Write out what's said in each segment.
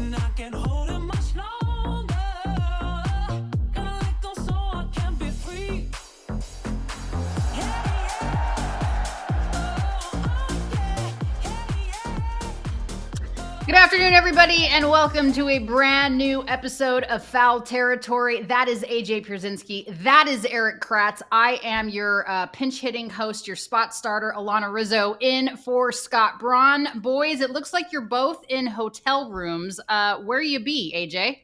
and I can't hold it much longer. Gotta let go so I can be free. Good afternoon, everybody, and welcome to a brand new episode of Foul Territory. That is AJ Pierzynski. That is Erik Kratz. I am your pinch-hitting host, your spot starter, Alanna Rizzo, in for Scott Braun. Boys, it looks like you're both in hotel rooms. Where you be, AJ?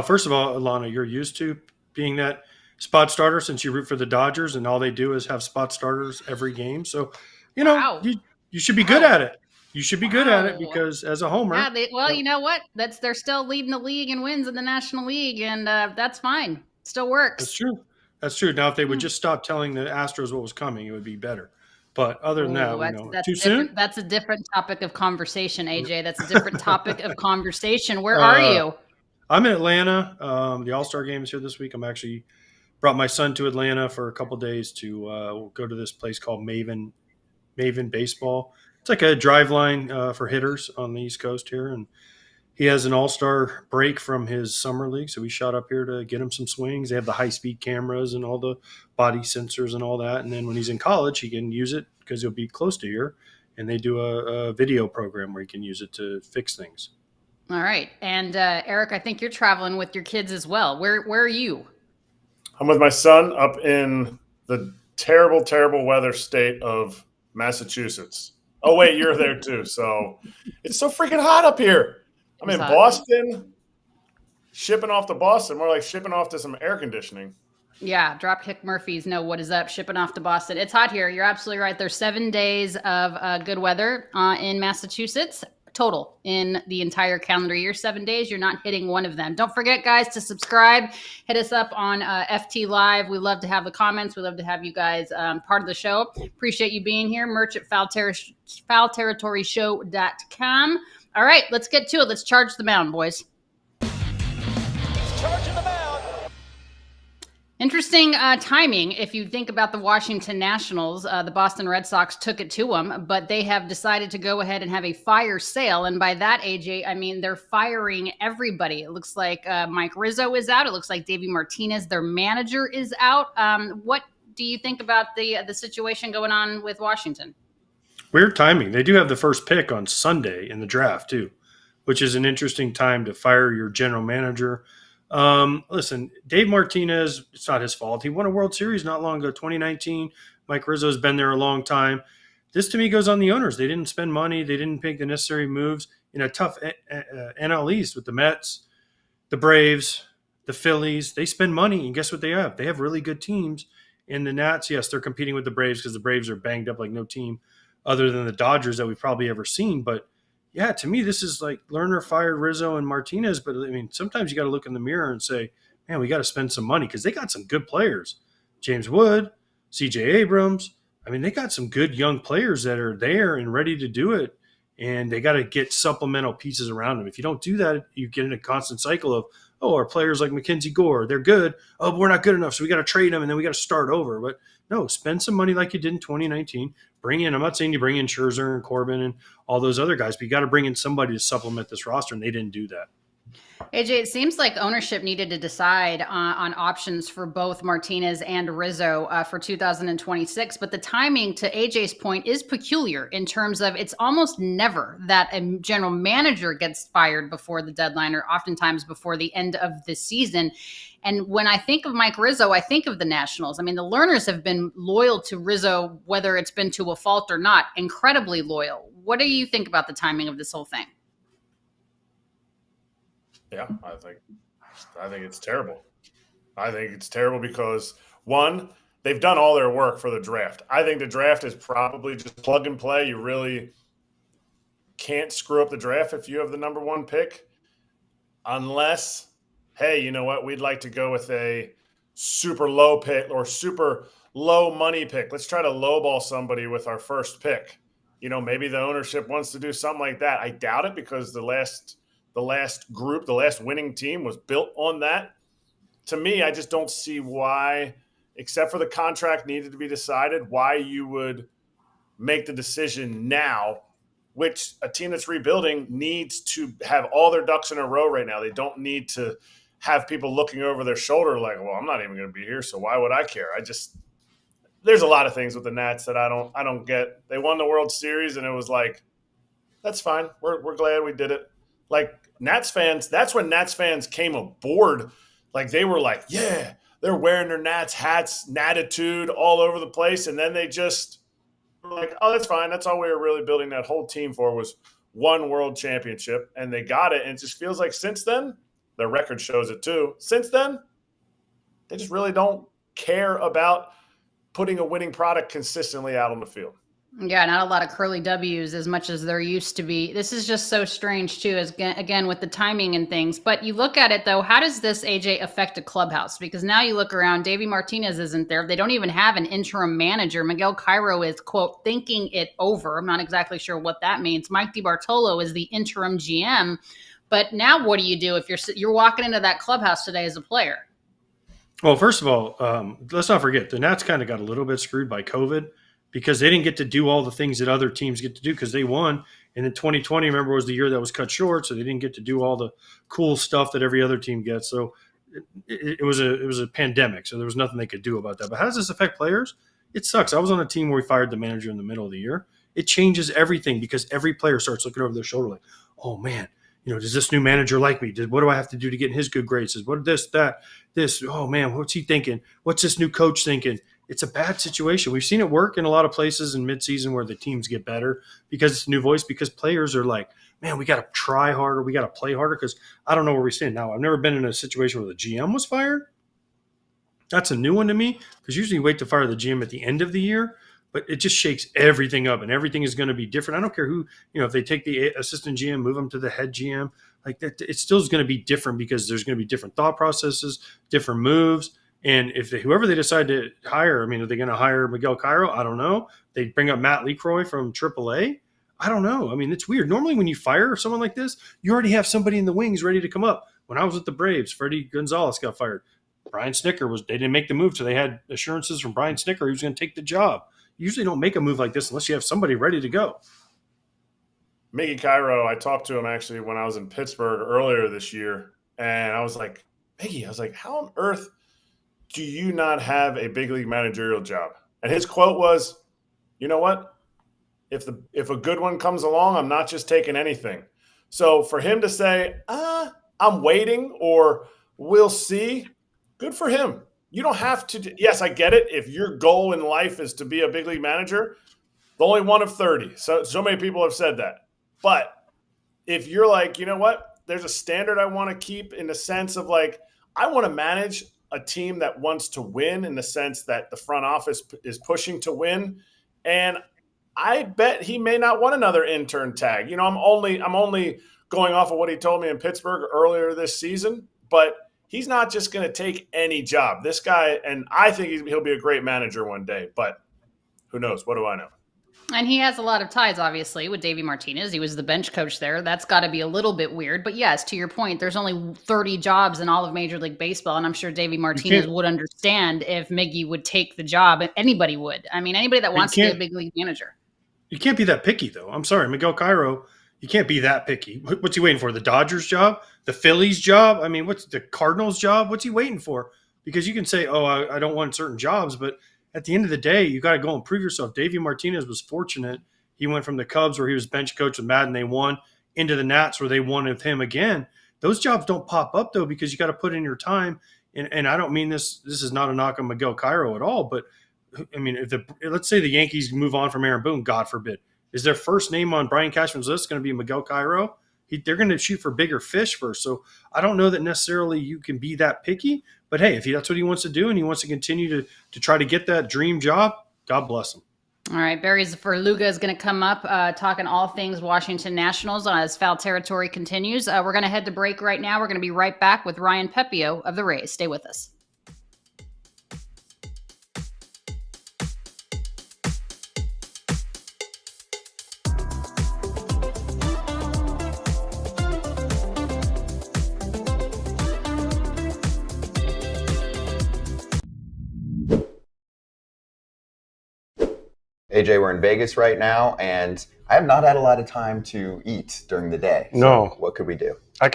First of all, Alanna, you're used to being that spot starter since you root for the Dodgers, and all they do is have spot starters every game. So, Wow. you should be good at it. You should be good at it Wow. because as a homer. Yeah, you know what? They're still leading the league in wins in the National League, and that's fine. Still works. That's true. Now, if they would just stop telling the Astros what was coming, it would be better. But other than that, too soon? That's a different topic of conversation, AJ. That's a different topic of conversation. Where are you? I'm in Atlanta. The All-Star game is here this week. I'm actually brought my son to Atlanta for a couple days to go to this place called Maven Baseball. It's like a drive line for hitters on the East Coast here, and he has an all-star break from his summer league, so we shot up here to get him some swings. They have the high-speed cameras and all the body sensors and all that, and then when he's in college, he can use it because he'll be close to here, and they do a video program where he can use it to fix things. All right, and Erik, I think you're traveling with your kids as well. Where are you? I'm with my son up in the terrible, terrible weather state of Massachusetts. Oh, wait, you're there too. So it's so freaking hot up here. I'm in Boston, shipping off to Boston, more like shipping off to some air conditioning. Yeah, Dropkick Murphys know what is up, shipping off to Boston. It's hot here. You're absolutely right. There's 7 days of good weather in Massachusetts. Total in the entire calendar year, 7 days. You're not hitting one of them. Don't forget, guys, to subscribe. Hit us up on FT Live. We love to have the comments. We love to have you guys part of the show. Appreciate you being here. Merch at foulterritoryshow.com. All right, let's get to it. Let's charge the mound, boys. Charging the mound. Interesting timing. If you think about the Washington Nationals, the Boston Red Sox took it to them, but they have decided to go ahead and have a fire sale. And by that, AJ, I mean they're firing everybody. It looks like Mike Rizzo is out. It looks like Dave Martinez, their manager, is out. What do you think about the situation going on with Washington? Weird timing. They do have the first pick on Sunday in the draft too, which is an interesting time to fire your general manager. Listen, Dave Martinez, it's not his fault. He won a World Series not long ago, 2019. Mike Rizzo's been there a long time. This to me goes on the owners. They didn't spend money. They didn't make the necessary moves in a tough NL East with the Mets, the Braves, the Phillies. They spend money, and guess what they have? They have really good teams. And the Nats, yes, they're competing with the Braves because the Braves are banged up like no team other than the Dodgers that we've probably ever seen. But yeah, to me, this is like Lerner fired Rizzo and Martinez. But, I mean, sometimes you got to look in the mirror and say, man, we got to spend some money because they got some good players. James Wood, C.J. Abrams. I mean, they got some good young players that are there and ready to do it. And they got to get supplemental pieces around them. If you don't do that, you get in a constant cycle of, oh, our players like Mackenzie Gore, they're good. Oh, but we're not good enough, so we got to trade them, and then we got to start over. But no, spend some money like you did in 2019. Bring in, I'm not saying you bring in Scherzer and Corbin and all those other guys, but you got to bring in somebody to supplement this roster, and they didn't do that. AJ, it seems like ownership needed to decide on options for both Martinez and Rizzo for 2026. But the timing, to AJ's point, is peculiar in terms of it's almost never that a general manager gets fired before the deadline or oftentimes before the end of the season. And when I think of Mike Rizzo, I think of the Nationals. I mean, the Lerners have been loyal to Rizzo, whether it's been to a fault or not, incredibly loyal. What do you think about the timing of this whole thing? Yeah, I think it's terrible. I think it's terrible because, one, they've done all their work for the draft. I think the draft is probably just plug and play. You really can't screw up the draft if you have the number one pick unless, hey, you know what, we'd like to go with a super low pick or super low money pick. Let's try to lowball somebody with our first pick. You know, maybe the ownership wants to do something like that. I doubt it because the last winning team was built on that. To me, I just don't see why, except for the contract needed to be decided, why you would make the decision now which a team that's rebuilding needs to have all their ducks in a row right now. They don't need to have people looking over their shoulder like, well, I'm not even going to be here, so why would I care? There's a lot of things with the Nats that I don't get. They won the World Series, and it was like, that's fine. We're glad we did it. Like, Nats fans, that's when Nats fans came aboard. Like, they were like, yeah, they're wearing their Nats hats, Natitude all over the place, and then they just were like, oh, that's fine. That's all we were really building that whole team for was one world championship, and they got it. And it just feels like since then, their record shows it too. Since then, they just really don't care about putting a winning product consistently out on the field. Yeah, not a lot of curly W's as much as there used to be. This is just so strange, too, as again, with the timing and things. But you look at it, though, how does this, AJ, affect a clubhouse? Because now you look around, Davey Martinez isn't there. They don't even have an interim manager. Miguel Cairo is, quote, thinking it over. I'm not exactly sure what that means. Mike DiBartolo is the interim GM. But now what do you do if you're walking into that clubhouse today as a player? Well, first of all, let's not forget, the Nats kind of got a little bit screwed by COVID because they didn't get to do all the things that other teams get to do because they won. And in 2020, remember, was the year that was cut short, so they didn't get to do all the cool stuff that every other team gets. So it was a pandemic, so there was nothing they could do about that. But how does this affect players? It sucks. I was on a team where we fired the manager in the middle of the year. It changes everything because every player starts looking over their shoulder like, oh, man, does this new manager like me? What do I have to do to get in his good graces? What this? Oh, man, what's he thinking? What's this new coach thinking? It's a bad situation. We've seen it work in a lot of places in midseason where the teams get better because it's a new voice, because players are like, man, we got to try harder. We got to play harder because I don't know where we stand now. I've never been in a situation where the GM was fired. That's a new one to me because usually you wait to fire the GM at the end of the year, but it just shakes everything up and everything is going to be different. I don't care who, if they take the assistant GM, move them to the head GM, like that, it still is going to be different because there's going to be different thought processes, different moves. And if whoever they decide to hire, are they going to hire Miguel Cairo? I don't know. They bring up Matt LeCroy from AAA. I don't know. It's weird. Normally when you fire someone like this, you already have somebody in the wings ready to come up. When I was with the Braves, Freddie Gonzalez got fired. Brian Snitker they didn't make the move, so they had assurances from Brian Snitker he was going to take the job. You usually don't make a move like this unless you have somebody ready to go. Miggy Cairo, I talked to him actually when I was in Pittsburgh earlier this year, and I was like, Miggy, how on earth do you not have a big league managerial job? And his quote was, you know what? If a good one comes along, I'm not just taking anything. So for him to say, I'm waiting or we'll see, good for him. You don't have to. Yes, I get it. If your goal in life is to be a big league manager, the only one of 30. So many people have said that. But if you're like, you know what? There's a standard I want to keep in the sense of like, I want to manage a team that wants to win in the sense that the front office is pushing to win. And I bet he may not want another intern tag. I'm only going off of what he told me in Pittsburgh earlier this season, but he's not just going to take any job. This guy, and I think he'll be a great manager one day, but who knows? What do I know? And he has a lot of ties, obviously, with Davey Martinez. He was the bench coach there. That's got to be a little bit weird. But yes, to your point, there's only 30 jobs in all of Major League Baseball, and I'm sure Davey Martinez would understand if Miggy would take the job. Anybody would. Anybody that wants to be a big league manager. You can't be that picky, though. I'm sorry, Miguel Cairo, you can't be that picky. What's he waiting for? The Dodgers job? The Phillies job? What's the Cardinals job? What's he waiting for? Because you can say, I don't want certain jobs, but at the end of the day, you got to go and prove yourself. Davey Martinez was fortunate. He went from the Cubs, where he was bench coach with Madden, they won, into the Nats, where they won with him again. Those jobs don't pop up, though, because you got to put in your time. And I don't mean this is not a knock on Miguel Cairo at all, but let's say the Yankees move on from Aaron Boone, God forbid. Is their first name on Brian Cashman's list going to be Miguel Cairo? They're going to shoot for bigger fish first. So I don't know that necessarily you can be that picky. But, hey, if that's what he wants to do and he wants to continue to try to get that dream job, God bless him. All right, Barry Svrluga is going to come up talking all things Washington Nationals as foul territory continues. We're going to head to break right now. We're going to be right back with Ryan Pepiot of the Rays. Stay with us. AJ, we're in Vegas right now, and I have not had a lot of time to eat during the day. So No. what could we do? I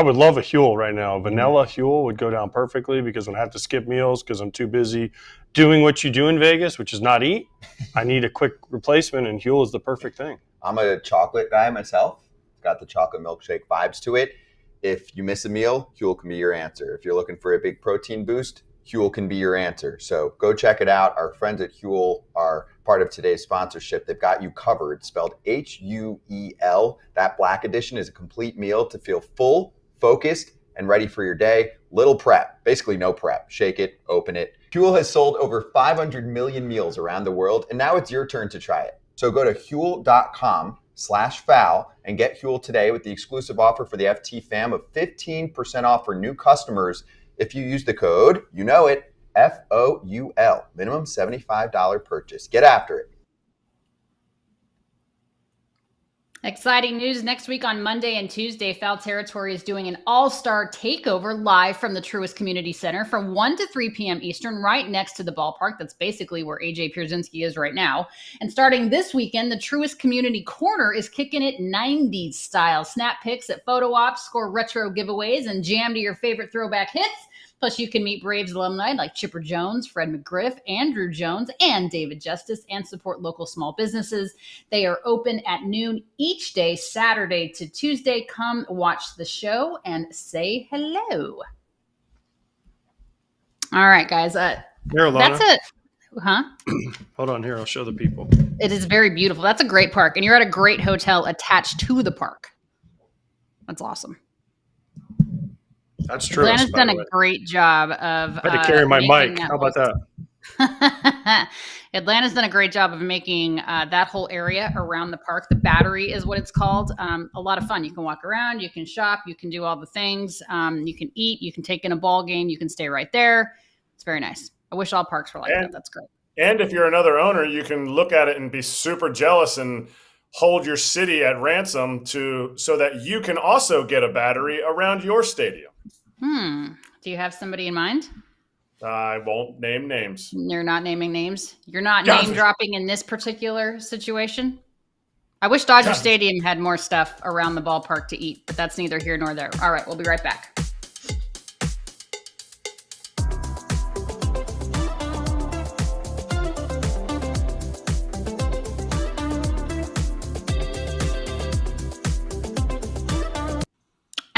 would love a Huel right now. Vanilla Huel would go down perfectly because when I have to skip meals because I'm too busy doing what you do in Vegas, which is not eat, I need a quick replacement, and Huel is the perfect thing. I'm a chocolate guy myself. It's got the chocolate milkshake vibes to it. If you miss a meal, Huel can be your answer. If you're looking for a big protein boost, Huel can be your answer. So go check it out. Our friends at Huel are part of today's sponsorship. They've got you covered, spelled Huel. That black edition is a complete meal to feel full, focused, and ready for your day. Little prep, basically no prep. Shake it, open it. Huel has sold over 500 million meals around the world, and now it's your turn to try it. So go to Huel.com/foul and get Huel today with the exclusive offer for the FT fam of 15% off for new customers if you use the code, you know it, FOUL, minimum $75 purchase. Get after it. Exciting news. Next week on Monday and Tuesday, Foul Territory is doing an All-Star Takeover live from the Truist Community Center from 1 to 3 p.m. Eastern, right next to the ballpark. That's basically where AJ Pierzynski is right now. And starting this weekend, the Truist Community Corner is kicking it 90s style. Snap pics at photo ops, score retro giveaways, and jam to your favorite throwback hits. Plus, you can meet Braves alumni like Chipper Jones, Fred McGriff, Andrew Jones, and David Justice, and support local small businesses. They are open at noon each day, Saturday to Tuesday. Come watch the show and say hello. All right, guys. Here, Alanna. That's it. Huh? Hold on here. I'll show the people. It is very beautiful. That's a great park, and you're at a great hotel attached to the park. That's awesome. That's true. Atlanta's done a great job of. I had to carry my mic. How about that? Atlanta's done a great job of making that whole area around the park. The Battery is what it's called. A lot of fun. You can walk around, you can shop, you can do all the things. You can eat, you can take in a ball game, you can stay right there. It's very nice. I wish all parks were like that. That's great. And if you're another owner, you can look at it and be super jealous and hold your city at ransom so that you can also get a Battery around your stadium. Do you have somebody in mind? I won't name names. You're not naming names? You're not name dropping in this particular situation? I wish Dodger Stadium had more stuff around the ballpark to eat, but that's neither here nor there. All right, we'll be right back.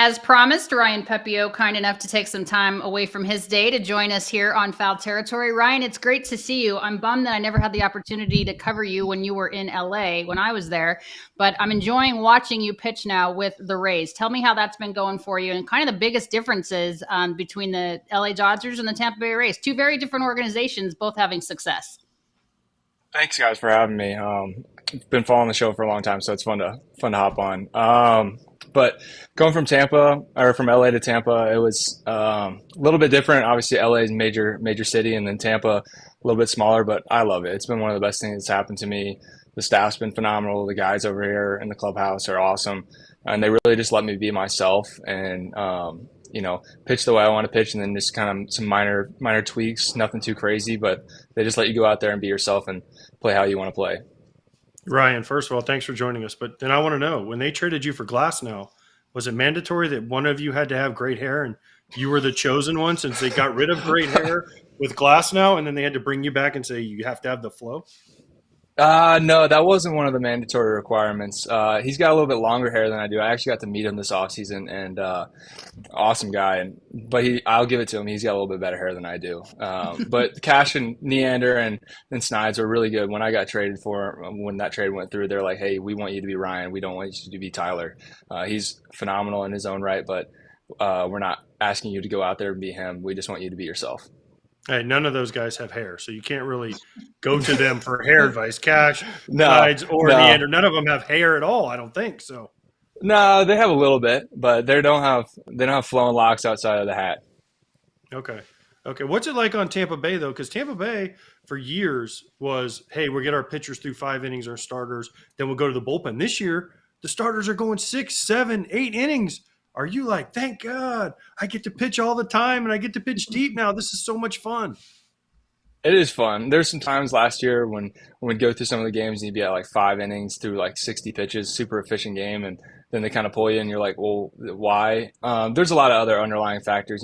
As promised, Ryan Pepiot, kind enough to take some time away from his day to join us here on Foul Territory. Ryan, it's great to see you. I'm bummed that I never had the opportunity to cover you when you were in LA when I was there, but I'm enjoying watching you pitch now with the Rays. Tell me how that's been going for you and kind of the biggest differences between the LA Dodgers and the Tampa Bay Rays. Two very different organizations, both having success. Thanks, guys, for having me. Been following the show for a long time, so it's fun to hop on. But going from LA to Tampa, it was a little bit different. Obviously, LA is a major city, and then Tampa a little bit smaller. But I love it. It's been one of the best things that's happened to me. The staff's been phenomenal. The guys over here in the clubhouse are awesome, and they really just let me be myself and pitch the way I want to pitch, and then just kind of some minor tweaks, nothing too crazy, but they just let you go out there and be yourself and play how you want to play. Ryan, first of all, thanks for joining us. But then I want to know, when they traded you for Glasnow, was it mandatory that one of you had to have great hair and you were the chosen one since they got rid of great hair with Glasnow and then they had to bring you back and say you have to have the flow? No, that wasn't one of the mandatory requirements. He's got a little bit longer hair than I do. I actually got to meet him this offseason, and awesome guy. But I'll give it to him. He's got a little bit better hair than I do. But Cash and Neander and Snides were really good. When I got traded when that trade went through, they're like, hey, we want you to be Ryan. We don't want you to be Tyler. He's phenomenal in his own right, but we're not asking you to go out there and be him. We just want you to be yourself. Hey, none of those guys have hair, so you can't really go to them for hair advice. Cash, Snides, or Neander, none of them have hair at all. I don't think so. No, they have a little bit, but they don't have flowing locks outside of the hat. Okay. What's it like on Tampa Bay though? Because Tampa Bay for years was, hey, we'll get our pitchers through 5 innings, our starters, then we'll go to the bullpen. This year, the starters are going 6, 7, 8 innings. Are you like, thank God, I get to pitch all the time and I get to pitch deep now. This is so much fun. It is fun. There's some times last year when we'd go through some of the games and you'd be at like 5 innings through like 60 pitches, super efficient game, and then they kind of pull you and you're like, well, why? There's a lot of other underlying factors.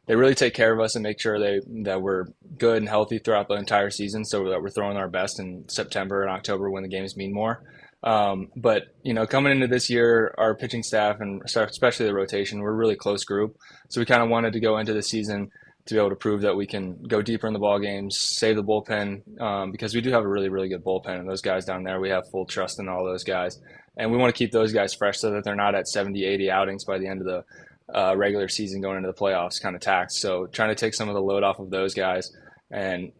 They really take care of us and make sure that we're good and healthy throughout the entire season, so that we're throwing our best in September and October when the games mean more. But coming into this year, our pitching staff and especially the rotation, we're a really close group. So we kind of wanted to go into the season to be able to prove that we can go deeper in the ball games, save the bullpen, because we do have a really, really good bullpen. And those guys down there, we have full trust in all those guys. And we want to keep those guys fresh so that they're not at 70, 80 outings by the end of the regular season going into the playoffs kind of taxed. So trying to take some of the load off of those guys. And,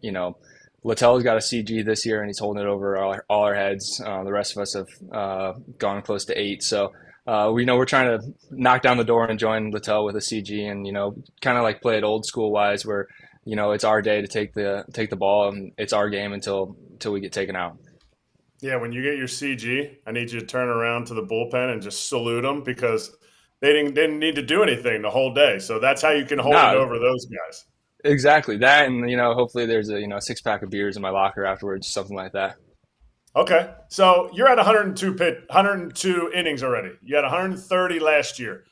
Littell's got a CG this year, and he's holding it over all our heads. The rest of us have gone close to 8. So we're trying to knock down the door and join Littell with a CG, and kind of like play it old school wise, where it's our day to take the ball, and it's our game until we get taken out. Yeah, when you get your CG, I need you to turn around to the bullpen and just salute them, because they didn't need to do anything the whole day. So that's how you can hold it over those guys. Exactly that, and hopefully there's a 6-pack of beers in my locker afterwards, something like that. Okay, so you're at 102 innings already. You had 130 last year.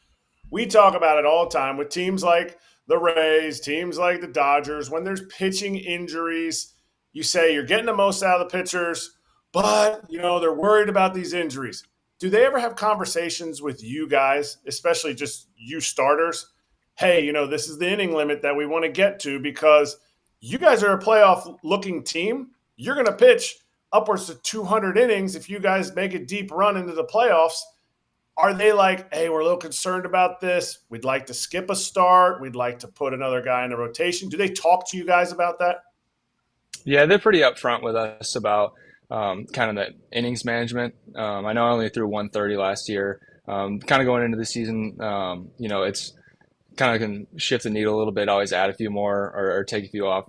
We talk about it all the time with teams like the Rays, teams like the Dodgers. When there's pitching injuries, you say you're getting the most out of the pitchers, but they're worried about these injuries. Do they ever have conversations with you guys, especially just you starters? Hey, this is the inning limit that we want to get to, because you guys are a playoff-looking team. You're going to pitch upwards to 200 innings if you guys make a deep run into the playoffs. Are they like, hey, we're a little concerned about this. We'd like to skip a start. We'd like to put another guy in the rotation. Do they talk to you guys about that? Yeah, they're pretty upfront with us about kind of the innings management. I know I only threw 130 last year. Kind of going into the season, it's kind of can shift the needle a little bit, always add a few more or take a few off.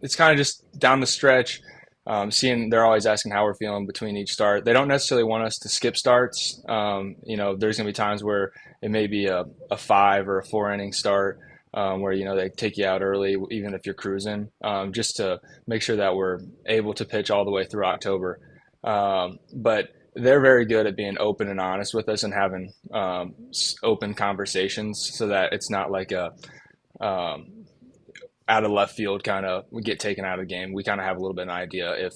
It's kind of just down the stretch. They're always asking how we're feeling between each start. They don't necessarily want us to skip starts. There's going to be times where it may be a 5 or a 4 inning start where, they take you out early, even if you're cruising, just to make sure that we're able to pitch all the way through October. But they're very good at being open and honest with us and having open conversations, so that it's not like a out of left field kind of we get taken out of the game. We kind of have a little bit of an idea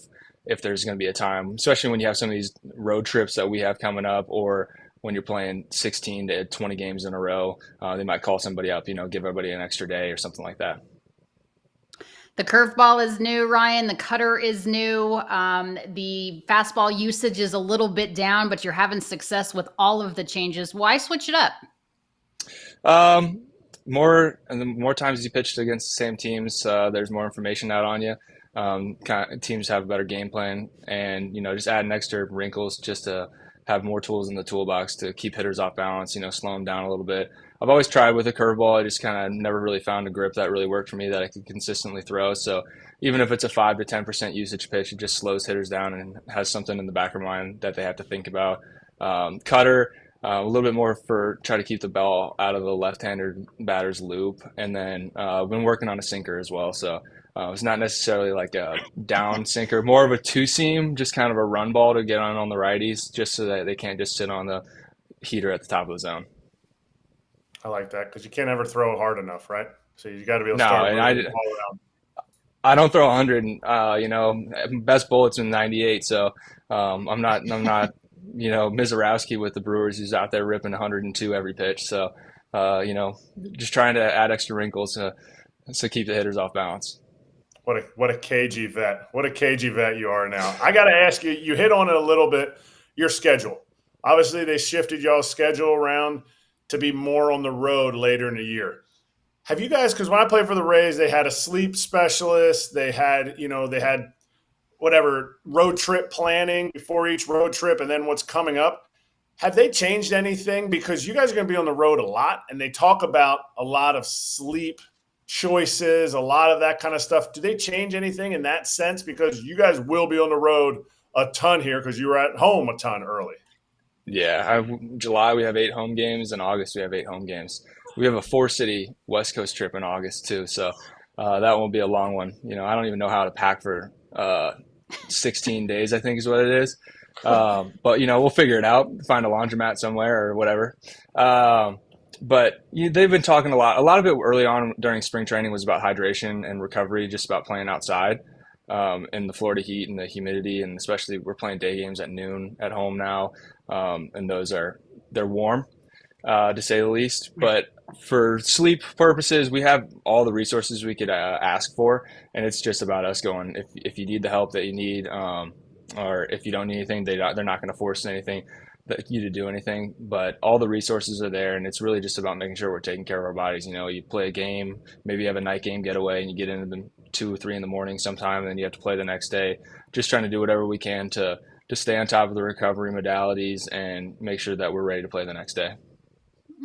if there's going to be a time, especially when you have some of these road trips that we have coming up, or when you're playing 16 to 20 games in a row, they might call somebody up, give everybody an extra day or something like that. The curveball is new, Ryan. The cutter is new. The fastball usage is a little bit down, but you're having success with all of the changes. Why switch it up? More and the more times you pitched against the same teams, there's more information out on you. Teams have a better game plan, and just adding extra wrinkles just to have more tools in the toolbox to keep hitters off balance. Slow them down a little bit. I've always tried with a curveball. I just kind of never really found a grip that really worked for me that I could consistently throw. So even if it's a 5 to 10% usage pitch, it just slows hitters down and has something in the back of their mind that they have to think about. Cutter, a little bit more for try to keep the ball out of the left-handed batter's loop. And then I've been working on a sinker as well. So it's not necessarily like a down sinker, more of a two-seam, just kind of a run ball to get on the righties, just so that they can't just sit on the heater at the top of the zone. I like that, because you can't ever throw it hard enough, right? So you got to be able to start moving the ball around. I don't throw 100. Best bullet's in 98. So I'm not Mizorowski with the Brewers, who's out there ripping 102 every pitch. So just trying to add extra wrinkles to keep the hitters off balance. What a cagey vet. What a cagey vet you are now. I got to ask you, you hit on it a little bit, your schedule. Obviously, they shifted y'all's schedule around to be more on the road later in the year. Have you guys, because when I played for the Rays, they had a sleep specialist. They had whatever road trip planning before each road trip, and then what's coming up. Have they changed anything? Because you guys are going to be on the road a lot, and they talk about a lot of sleep choices, a lot of that kind of stuff. Do they change anything in that sense? Because you guys will be on the road a ton here, because you were at home a ton early. Yeah, July we have 8 home games, and August we have 8 home games. We have a 4-city West Coast trip in August too, so That won't be a long one. I don't even know how to pack for 16 days, I think is what it is. But we'll figure it out, find a laundromat somewhere or whatever. But they've been talking a lot. A lot of it early on during spring training was about hydration and recovery, just about playing outside in the Florida heat and the humidity. And especially we're playing day games at noon at home now. And they're warm, to say the least. But for sleep purposes, we have all the resources we could ask for. And it's just about us going, if you need the help that you need, or if you don't need anything, they're not going to force you to do anything. But all the resources are there, and it's really just about making sure we're taking care of our bodies. You play a game, maybe you have a night game getaway, and you get into them 2 or 3 in the morning sometime, and then you have to play the next day. Just trying to do whatever we can to stay on top of the recovery modalities and make sure that we're ready to play the next day.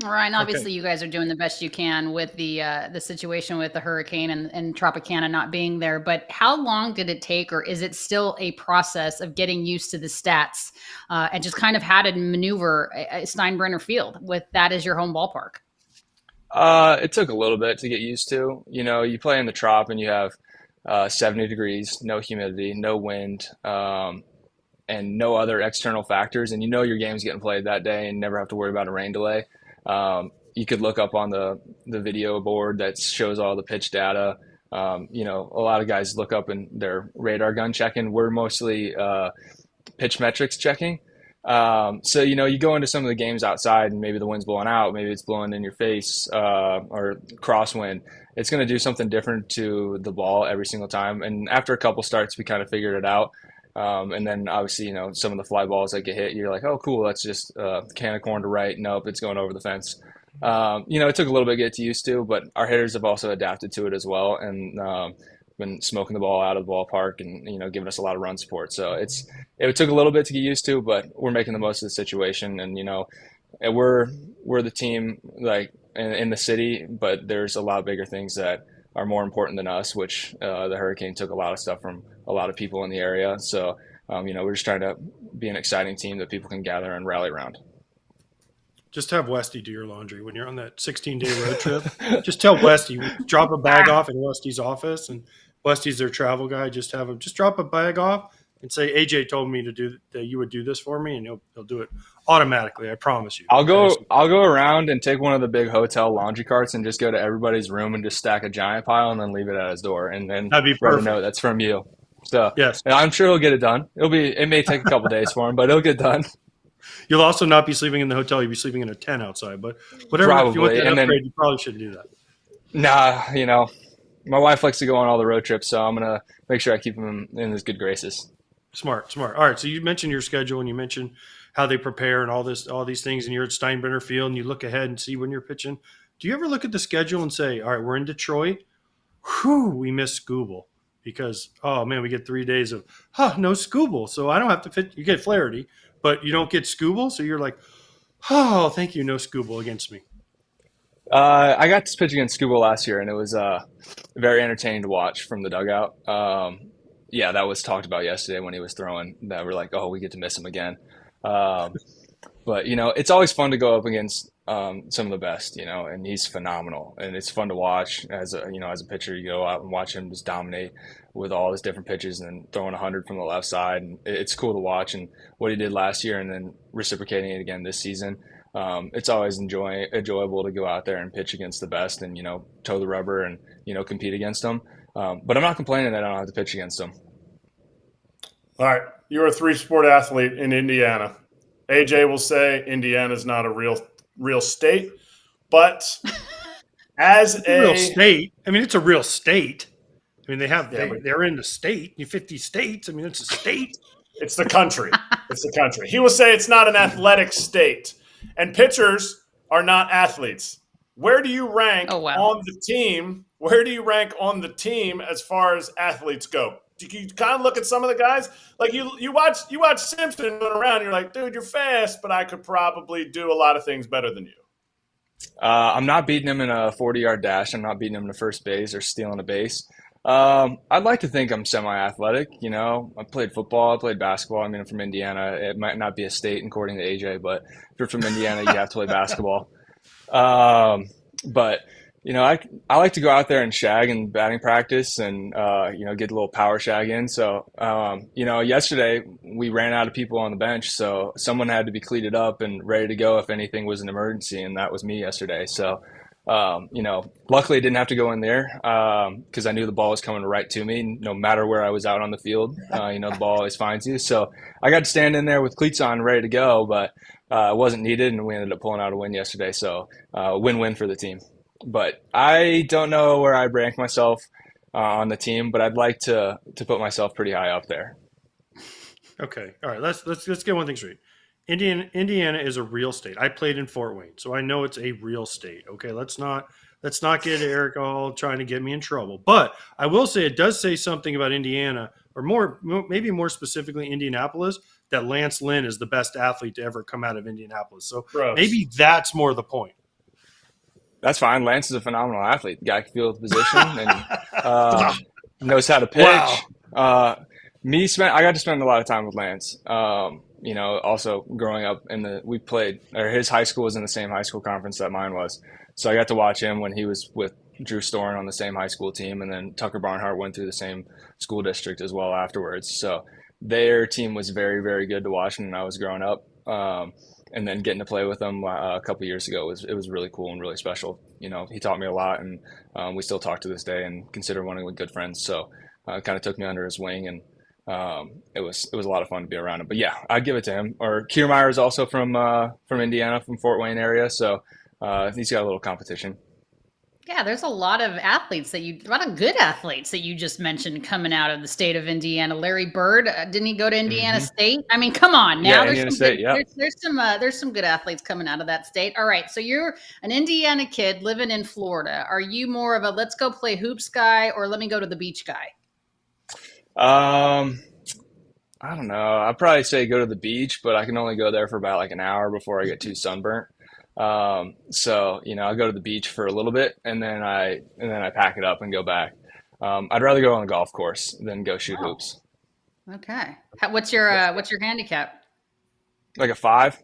Ryan, obviously you guys are doing the best you can with the situation with the hurricane and Tropicana not being there, but how long did it take, or is it still a process of getting used to the stats and just kind of how to maneuver a Steinbrenner Field with that as your home ballpark? It took a little bit to get used to. You play in the Trop and you have 70 degrees, no humidity, no wind, and no other external factors, and your game's getting played that day and never have to worry about a rain delay. You could look up on the video board that shows all the pitch data. A lot of guys look up in their radar gun checking. We're mostly pitch metrics checking. So you go into some of the games outside and maybe the wind's blowing out, maybe it's blowing in your face, or crosswind. It's going to do something different to the ball every single time. And after a couple starts, we kind of figured it out. And then obviously, some of the fly balls that get hit, you're like, oh, cool, that's just a can of corn to right. Nope, it's going over the fence. It took a little bit to get used to, but our hitters have also adapted to it as well, and been smoking the ball out of the ballpark and giving us a lot of run support. So it took a little bit to get used to, but we're making the most of the situation. And and we're the team like in the city, but there's a lot bigger things that are more important than us, which the hurricane took a lot of stuff from a lot of people in the area. So, we're just trying to be an exciting team that people can gather and rally around. Just have Westy do your laundry when you're on that 16-day road trip. Just tell Westy, drop a bag off in Westy's office, and Westy's their travel guy. Just have him drop a bag off and say, AJ told me that you would do this for me, and he'll do it automatically. I promise you. I'll go around and take one of the big hotel laundry carts and just go to everybody's room and just stack a giant pile and then leave it at his door, and then that'd be write a perfect. note that's from you. So yes, and I'm sure he'll get it done. It may take a couple days for him, but it'll get done. You'll also not be sleeping in the hotel. You'll be sleeping in a tent outside. But whatever, probably. If you want that and upgrade, then, you probably shouldn't do that. Nah, my wife likes to go on all the road trips, so I'm gonna make sure I keep him in his good graces. Smart. All right. So you mentioned your schedule and you mentioned how they prepare and all these things, and you're at Steinbrenner Field and you look ahead and see when you're pitching. Do you ever look at the schedule and say, all right, we're in Detroit. Whew, we missed Scooble because, oh man, we get 3 days of, no Scooble. So I don't have to fit. You get Flaherty, but you don't get Scooble. So you're like, oh, thank you. No Scooble against me. I got to pitch against Scooble last year, and it was very entertaining to watch from the dugout. Yeah, that was talked about yesterday when he was throwing. That we're like, oh, we get to miss him again. But it's always fun to go up against some of the best, and he's phenomenal, and it's fun to watch as a pitcher. You go out and watch him just dominate with all his different pitches and then throwing 100 from the left side, and it's cool to watch. And what he did last year, and then reciprocating it again this season. It's always enjoyable to go out there and pitch against the best and, toe the rubber and, compete against them. But I'm not complaining that I don't have to pitch against them. All right. You're a 3-sport athlete in Indiana. AJ will say Indiana's not a real state, but as a real state, I mean, it's a real state. I mean, they're in the state, 50 states. I mean, it's a state. It's the country. It's the country. He will say it's not an athletic state. And pitchers are not athletes. Where do you rank on the team? Where do you rank on the team as far as athletes go? Do you kind of look at some of the guys like you watch Simpson run around? You're like, dude, you're fast, but I could probably do a lot of things better than you. I'm not beating him in a 40-yard dash. I'm not beating him to first base or stealing a base. I'd like to think I'm semi-athletic. I played football, I played basketball. I mean, I'm from Indiana. It might not be a state according to AJ, but if you're from Indiana, you have to play basketball. But I like to go out there and shag in batting practice and get a little power shag in. So yesterday we ran out of people on the bench, so someone had to be cleated up and ready to go if anything was an emergency, and that was me yesterday. So luckily I didn't have to go in there because I knew the ball was coming right to me, no matter where I was out on the field. The ball always finds you. So I got to stand in there with cleats on, ready to go, but it wasn't needed, and we ended up pulling out a win yesterday. So win-win for the team. But I don't know where I'd rank myself on the team, but I'd like to put myself pretty high up there. Okay, all right. Let's get one thing straight. Indiana is a real state. I played in Fort Wayne, so I know it's a real state. Okay, let's not get Erik all trying to get me in trouble. But I will say it does say something about Indiana, or maybe more specifically Indianapolis, that Lance Lynn is the best athlete to ever come out of Indianapolis. So maybe that's more the point. That's fine. Lance is a phenomenal athlete. The guy can field the position and knows how to pitch. Wow. I got to spend a lot of time with Lance. Also growing up his high school was in the same high school conference that mine was. So I got to watch him when he was with Drew Storen on the same high school team, and then Tucker Barnhart went through the same school district as well afterwards. So their team was very, very good to watch when I was growing up. And then getting to play with him a couple years ago was really cool and really special. He taught me a lot, and we still talk to this day and consider one of the good friends. So kind of took me under his wing, and it was a lot of fun to be around him. But yeah, I'd give it to him. Or Kiermaier is also from Indiana, from Fort Wayne area, so he's got a little competition. Yeah, there's a lot of good athletes that you just mentioned coming out of the state of Indiana. Larry Bird, didn't he go to Indiana State? I mean, come on now. Yeah, There's some good athletes coming out of that state. All right, so you're an Indiana kid living in Florida. Are you more of a let's go play hoops guy or let me go to the beach guy? I don't know. I'd probably say go to the beach, but I can only go there for about like an hour before I get too sunburnt. I'll go to the beach for a little bit and then I pack it up and go back. I'd rather go on the golf course than go shoot hoops. Okay. What's your handicap? Like a 5.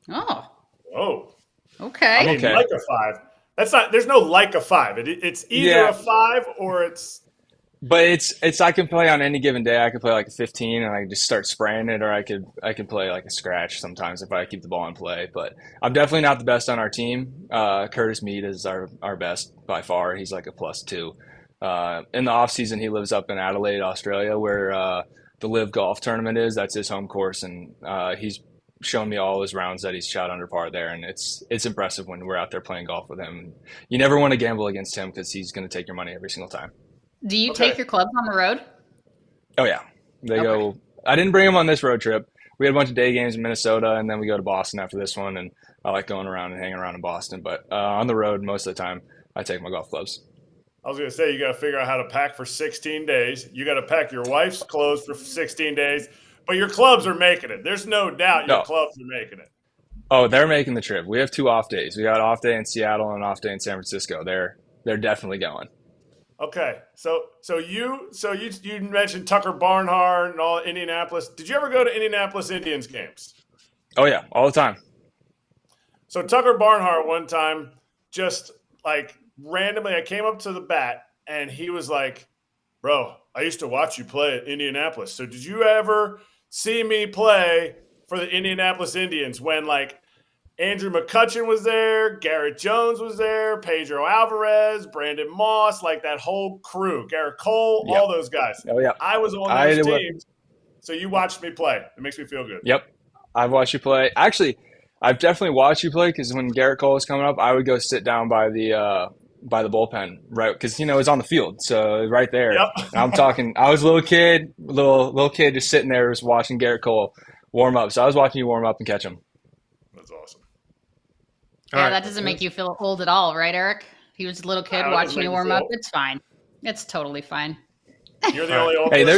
Oh. Whoa. Okay. I mean, like a 5. There's no like a 5. It's either a 5 or it's. But it's I can play on any given day. I could play like a 15 and I can just start spraying it, or I could play like a scratch sometimes if I keep the ball in play. But I'm definitely not the best on our team. Curtis Mead is our best by far. He's like a +2. In the off season, he lives up in Adelaide, Australia, where the Live Golf Tournament is. That's his home course, and he's shown me all his rounds that he's shot under par there, and it's impressive when we're out there playing golf with him. You never want to gamble against him because he's going to take your money every single time. Do you take your clubs on the road? Oh, yeah. They go. I didn't bring them on this road trip. We had a bunch of day games in Minnesota, and then we go to Boston after this one, and I like going around and hanging around in Boston. But on the road, most of the time, I take my golf clubs. I was going to say, you got to figure out how to pack for 16 days. You got to pack your wife's clothes for 16 days, but your clubs are making it. There's no doubt your clubs are making it. Oh, they're making the trip. We have 2 off days. We got an off day in Seattle and an off day in San Francisco. They're definitely going. Okay, so you mentioned Tucker Barnhart and all Indianapolis. Did you ever go to Indianapolis Indians games? Oh yeah, all the time. So Tucker Barnhart one time, just like randomly, I came up to the bat and he was like, "Bro, I used to watch you play at Indianapolis. So did you ever see me play for the Indianapolis Indians when like Andrew McCutchen was there, Garrett Jones was there, Pedro Alvarez, Brandon Moss, like that whole crew, Garrett Cole, all those guys." Oh, yeah. I was on those teams, so you watched me play. It makes me feel good. Yep. I've watched you play. Actually, I've definitely watched you play because when Garrett Cole was coming up, I would go sit down by the bullpen, right? Because, it's on the field, so right there. Yep. I'm talking, I was a little kid just sitting there just watching Garrett Cole warm up. So I was watching you warm up and catch him. That's awesome. Yeah, that doesn't make you feel old at all, right, Erik? He was a little kid watching you warm up. It's fine. It's totally fine. You're the only old. Hey,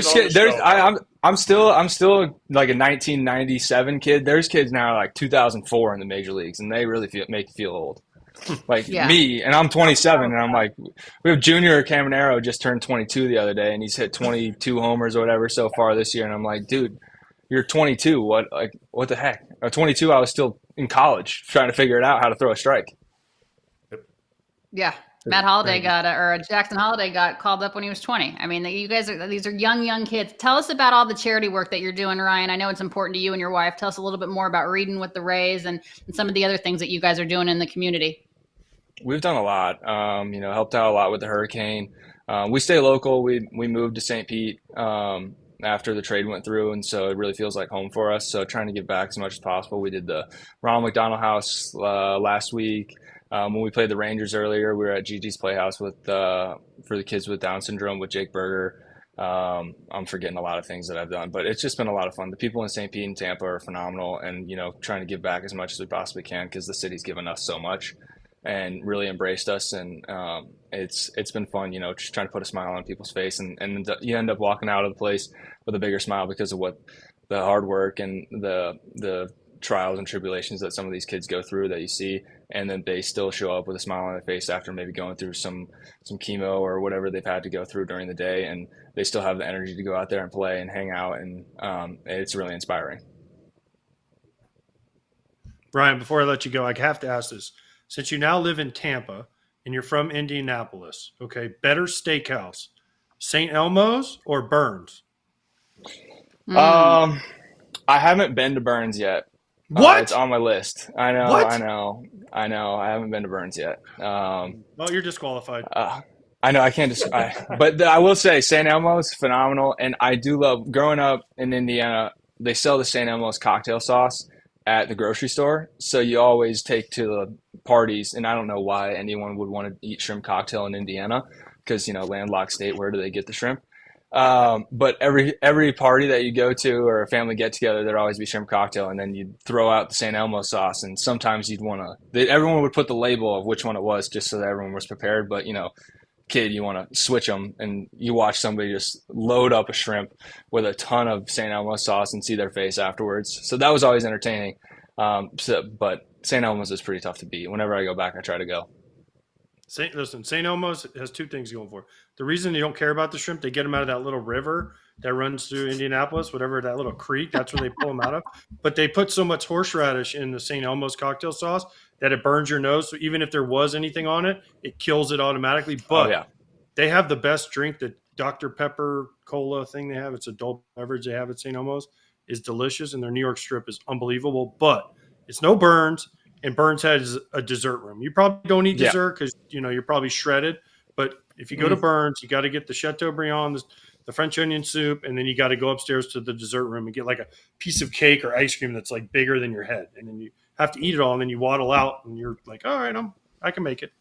I'm still like a 1997 kid. There's kids now like 2004 in the major leagues, and they really make you feel old. Like me, and I'm 27, and I'm like, we have Junior Caminero just turned 22 the other day, and he's hit 22 homers or whatever so far this year, and I'm like, dude, you're 22. What the heck? At 22, I was still in college trying to figure it out how to throw a strike. Yeah. Matt Holliday Thank you. got, or Jackson Holliday got called up when he was 20. I mean, you guys these are young kids. Tell us about all the charity work that you're doing, Ryan. I know it's important to you and your wife. Tell us a little bit more about reading with the Rays and some of the other things that you guys are doing in the community. We've done a lot. Helped out a lot with the hurricane. We stay local. We moved to St. Pete after the trade went through, and so it really feels like home for us. So trying to give back as much as possible. We did the Ronald McDonald House last week. When we played the Rangers earlier, we were at Gigi's Playhouse with for the kids with Down syndrome with Jake Berger. I'm forgetting a lot of things that I've done, but it's just been a lot of fun. The people in St. Pete and Tampa are phenomenal, and trying to give back as much as we possibly can because the city's given us so much and really embraced us, and it's been fun. Just trying to put a smile on people's face, and you end up walking out of the place with a bigger smile because of what the hard work and the trials and tribulations that some of these kids go through that you see, and then they still show up with a smile on their face after maybe going through some chemo or whatever they've had to go through during the day, and they still have the energy to go out there and play and hang out, and it's really inspiring. Ryan, before I let you go, I have to ask this. Since you now live in Tampa and you're from Indianapolis, okay, better steakhouse, St. Elmo's or Burns? I haven't been to Burns yet. What? It's on my list. I know. What? I know. I haven't been to Burns yet. Well, you're disqualified. I know I can't but I will say St. Elmo's phenomenal, and I do love growing up in Indiana. They sell the St. Elmo's cocktail sauce at the grocery store, so you always take to the parties. And I don't know why anyone would want to eat shrimp cocktail in Indiana, because landlocked state. Where do they get the shrimp? But every party that you go to or a family get together, there'd always be shrimp cocktail, and then you'd throw out the St. Elmo sauce, and sometimes everyone would put the label of which one it was just so that everyone was prepared. But kid, you want to switch them, and you watch somebody just load up a shrimp with a ton of St. Elmo sauce and see their face afterwards. So that was always entertaining. But St. Elmo's is pretty tough to beat. Whenever I go back, I try to go. St. Elmo's has two things going for it. The reason they don't care about the shrimp, they get them out of that little river that runs through Indianapolis, whatever, that little creek, that's where they pull them out of. But they put so much horseradish in the St. Elmo's cocktail sauce that it burns your nose. So even if there was anything on it, it kills it automatically. But They have the best drink, the Dr. Pepper cola thing they have. It's adult beverage they have at St. Elmo's, is delicious, and their New York strip is unbelievable. But it's no Burns. And Burns has a dessert room. You probably don't eat dessert because you're probably shredded. But if you go to Burns, you got to get the Chateaubriand, the French onion soup, and then you got to go upstairs to the dessert room and get like a piece of cake or ice cream that's like bigger than your head. And then you have to eat it all, and then you waddle out, and you're like, all right, I can make it.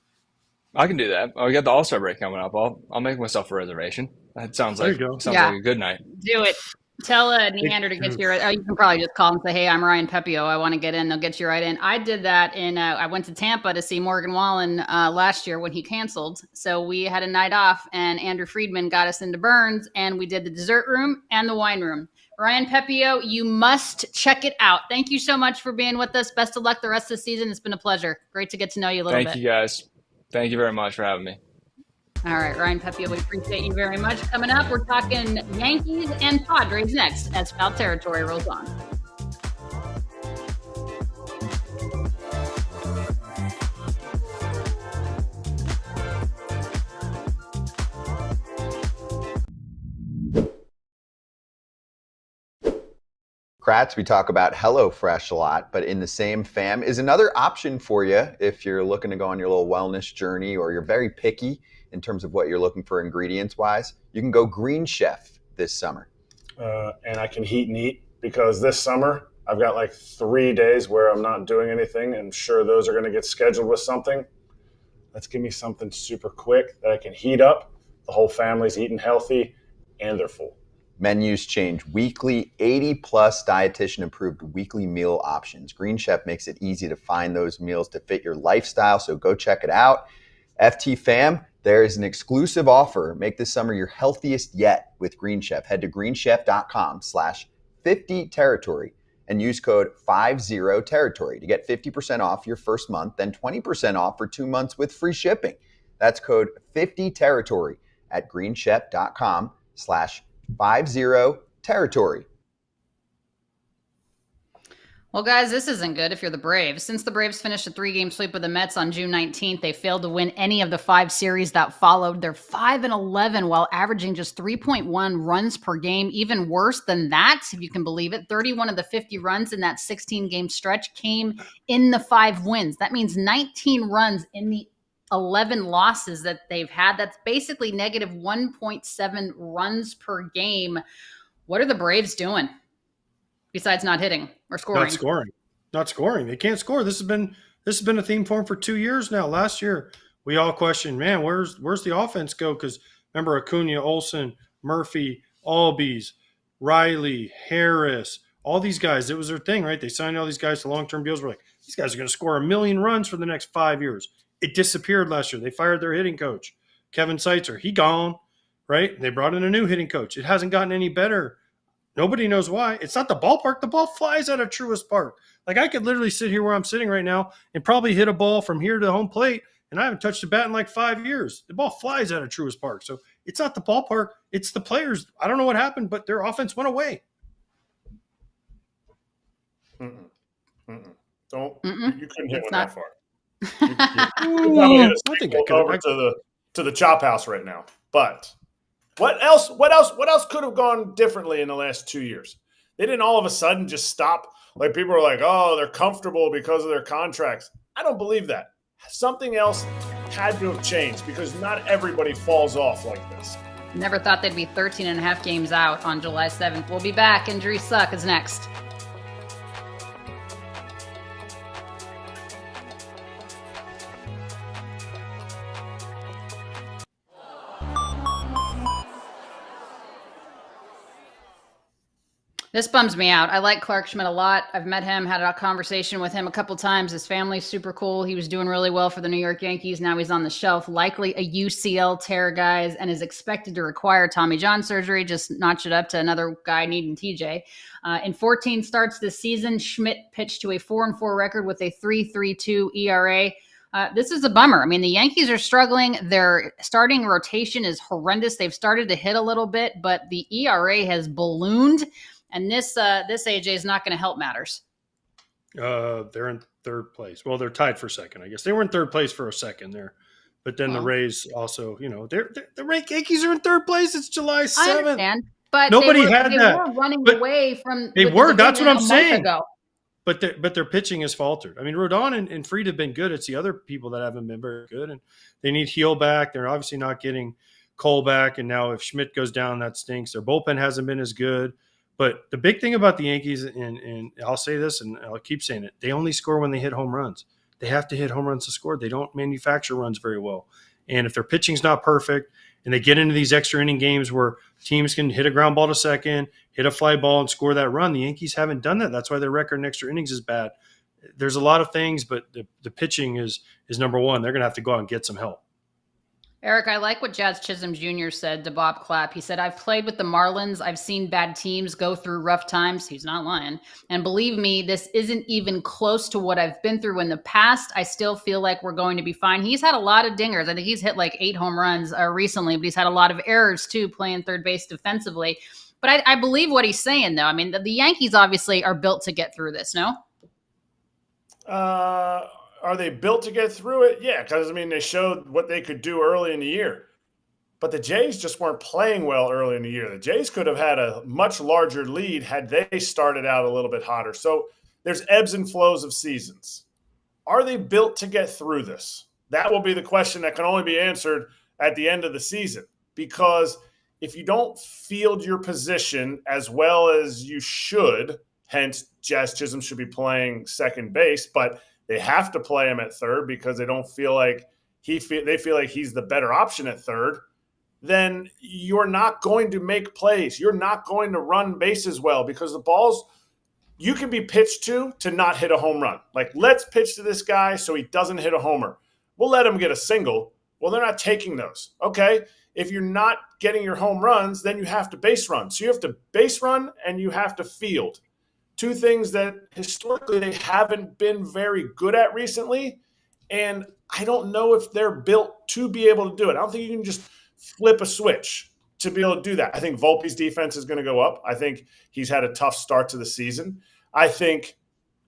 I can do that. We got the All-Star break coming up. I'll make myself a reservation. That sounds like a good night. Do it. Tell Neander to get you right. You can probably just call and say, hey, I'm Ryan Pepiot. I want to get in. They'll get you right in. I did that I went to Tampa to see Morgan Wallen last year when he canceled. So we had a night off, and Andrew Friedman got us into Burns, and we did the dessert room and the wine room. Ryan Pepiot, you must check it out. Thank you so much for being with us. Best of luck the rest of the season. It's been a pleasure. Great to get to know you a little bit. Thank you, guys. Thank you very much for having me. All right, Ryan Pepiot, we appreciate you very much. Coming up, we're talking Yankees and Padres next as Foul Territory rolls on. Kratz, we talk about HelloFresh a lot, but in the same fam is another option for you if you're looking to go on your little wellness journey or you're very picky in terms of what you're looking for ingredients-wise. You can go Green Chef this summer. And I can heat and eat because this summer I've got like 3 days where I'm not doing anything, and sure those are going to get scheduled with something. Let's give me something super quick that I can heat up. The whole family's eating healthy, and they're full. Menus change weekly, 80-plus dietitian-approved weekly meal options. Green Chef makes it easy to find those meals to fit your lifestyle, so go check it out. FT fam, there is an exclusive offer. Make this summer your healthiest yet with Green Chef. Head to greenchef.com/50territory and use code 50territory to get 50% off your first month, then 20% off for 2 months with free shipping. That's code 50territory at greenchef.com/50territory. Well, guys, this isn't good if you're the Braves. Since the Braves finished a 3-game sweep with the Mets on June 19th, they failed to win any of the 5 series that followed. They're 5-11 while averaging just 3.1 runs per game. Even worse than that, if you can believe it, 31 of the 50 runs in that 16-game stretch came in the 5 wins. That means 19 runs in the 11 losses that they've had. That's basically negative 1.7 runs per game. What are the Braves doing besides not hitting or scoring? Not scoring. They can't score. This has been a theme for them for 2 years now. Last year, we all questioned, man, where's the offense go? Because remember Acuna, Olsen, Murphy, Albies, Riley, Harris, all these guys. It was their thing, right? They signed all these guys to long-term deals. We're like, these guys are going to score 1 million runs for the next 5 years. It disappeared last year. They fired their hitting coach, Kevin Seitzer. He gone, right? They brought in a new hitting coach. It hasn't gotten any better. Nobody knows why. It's not the ballpark. The ball flies out of Truist Park. Like, I could literally sit here where I'm sitting right now and probably hit a ball from here to home plate, and I haven't touched a bat in like 5 years. The ball flies out of Truist Park. So it's not the ballpark. It's the players. I don't know what happened, but their offense went away. You couldn't hit one that far. I think I could over to the chop house right now. But what else could have gone differently in the last 2 years? They didn't all of a sudden just stop. Like, people are like, oh, they're comfortable because of their contracts. I don't believe that. Something else had to have changed because not everybody falls off like this. Never thought they'd be 13 and a half games out on July 7th. We'll be back. Injuries Suck is next. This bums me out. I like Clarke Schmidt a lot. I've met him, had a conversation with him a couple times. His family's super cool. He was doing really well for the New York Yankees. Now he's on the shelf, likely a UCL tear, guys, and is expected to require Tommy John surgery. Just notch it up to another guy needing TJ. In 14 starts this season, Schmidt pitched to a 4-4 record with a 3.32 ERA. This is a bummer. I mean, the Yankees are struggling. Their starting rotation is horrendous. They've started to hit a little bit, but the ERA has ballooned. And this AJ is not going to help matters. They're in third place. Well, they're tied for second, I guess. They were in third place for a second there. But then the Rays also, the Yankees are in third place. It's July 7th. I understand. But Nobody they were running away from They were. That's what I'm saying. Ago. But their pitching has faltered. I mean, Rodon and Fried have been good. It's the other people that haven't been very good. And they need Heel back. They're obviously not getting Cole back. And now if Schmidt goes down, that stinks. Their bullpen hasn't been as good. But the big thing about the Yankees, and I'll say this and I'll keep saying it, they only score when they hit home runs. They have to hit home runs to score. They don't manufacture runs very well. And if their pitching's not perfect and they get into these extra inning games where teams can hit a ground ball to second, hit a fly ball and score that run, the Yankees haven't done that. That's why their record in extra innings is bad. There's a lot of things, but the pitching is number one. They're going to have to go out and get some help. Erik, I like what Jazz Chisholm Jr. said to Bob Clapp. He said, I've played with the Marlins. I've seen bad teams go through rough times. He's not lying. And believe me, this isn't even close to what I've been through in the past. I still feel like we're going to be fine. He's had a lot of dingers. I think he's hit like 8 home runs recently, but he's had a lot of errors too, playing third base defensively. But I believe what he's saying, though. I mean, the Yankees obviously are built to get through this, no? Are they built to get through it? Yeah, because, I mean, they showed what they could do early in the year. But the Jays just weren't playing well early in the year. The Jays could have had a much larger lead had they started out a little bit hotter. So there's ebbs and flows of seasons. Are they built to get through this? That will be the question that can only be answered at the end of the season. Because if you don't field your position as well as you should, hence Jazz Chisholm should be playing second base, but they have to play him at third because they don't feel like they feel like he's the better option at third, then you're not going to make plays. You're not going to run bases well because the balls you can be pitched to not hit a home run. Like, let's pitch to this guy so he doesn't hit a homer. We'll let him get a single. Well, they're not taking those. Okay, if you're not getting your home runs, then you have to base run. So you have to base run and you have to field. Two things that historically they haven't been very good at recently. And I don't know if they're built to be able to do it. I don't think you can just flip a switch to be able to do that. I think Volpe's defense is going to go up. I think he's had a tough start to the season. I think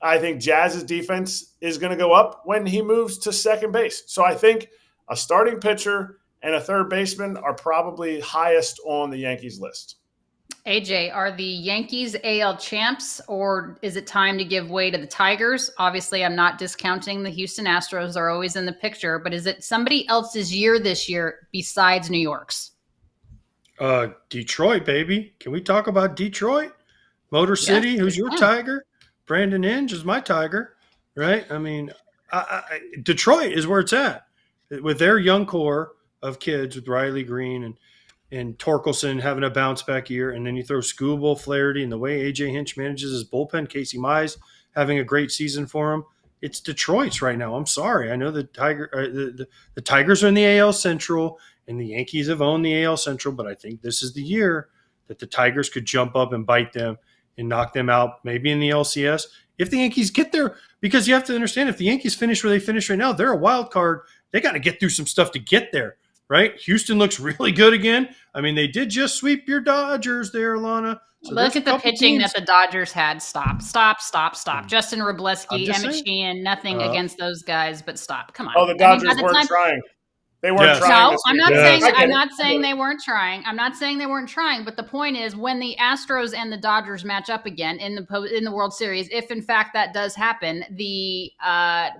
I think Jazz's defense is going to go up when he moves to second base. So I think a starting pitcher and a third baseman are probably highest on the Yankees list. AJ, are the Yankees AL champs, or is it time to give way to the Tigers? Obviously, I'm not discounting the Houston Astros. Are always in the picture, but is it somebody else's year this year besides New York's? Detroit, baby. Can we talk about Detroit? Motor City, Yes, who's we your can. Tiger? Brandon Inge is my Tiger, right? I mean, Detroit is where it's at with their young core of kids with Riley Green and Torkelson having a bounce back year. And then you throw Scooble, Flaherty, and the way AJ Hinch manages his bullpen, Casey Mize having a great season for him. It's Detroit's right now. I'm sorry. I know the Tigers are in the AL Central and the Yankees have owned the AL Central, but I think this is the year that the Tigers could jump up and bite them and knock them out, maybe in the LCS. If the Yankees get there, because you have to understand, if the Yankees finish where they finish right now, they're a wild card. They got to get through some stuff to get there, right? Houston looks really good again. I mean, they did just sweep your Dodgers there, Alana. So look at the pitching that the Dodgers had. Stop. Justin Robleski, Emmett Sheehan, nothing against those guys, but stop. Come on. Oh, the Dodgers weren't trying. They weren't trying. No, this I'm week. not Yes. saying I'm not saying they weren't trying. I'm not saying they weren't trying, but the point is when the Astros and the Dodgers match up again in the World Series, if in fact that does happen, the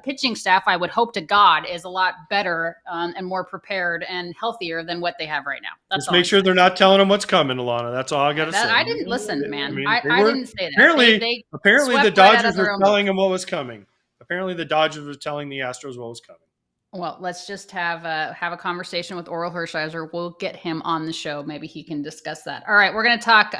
pitching staff, I would hope to God, is a lot better and more prepared and healthier than what they have right now. That's Just all make I'm sure saying. they're not telling them what's coming, Alana. That's all I got to say. I didn't listen, man. I mean, I they didn't say that. Apparently, apparently the swept right out of Dodgers their were own telling them what was coming. Apparently, the Dodgers were telling the Astros what was coming. Well, let's just have a conversation with Oral Hershiser. We'll get him on the show. Maybe he can discuss that. All right, we're going to talk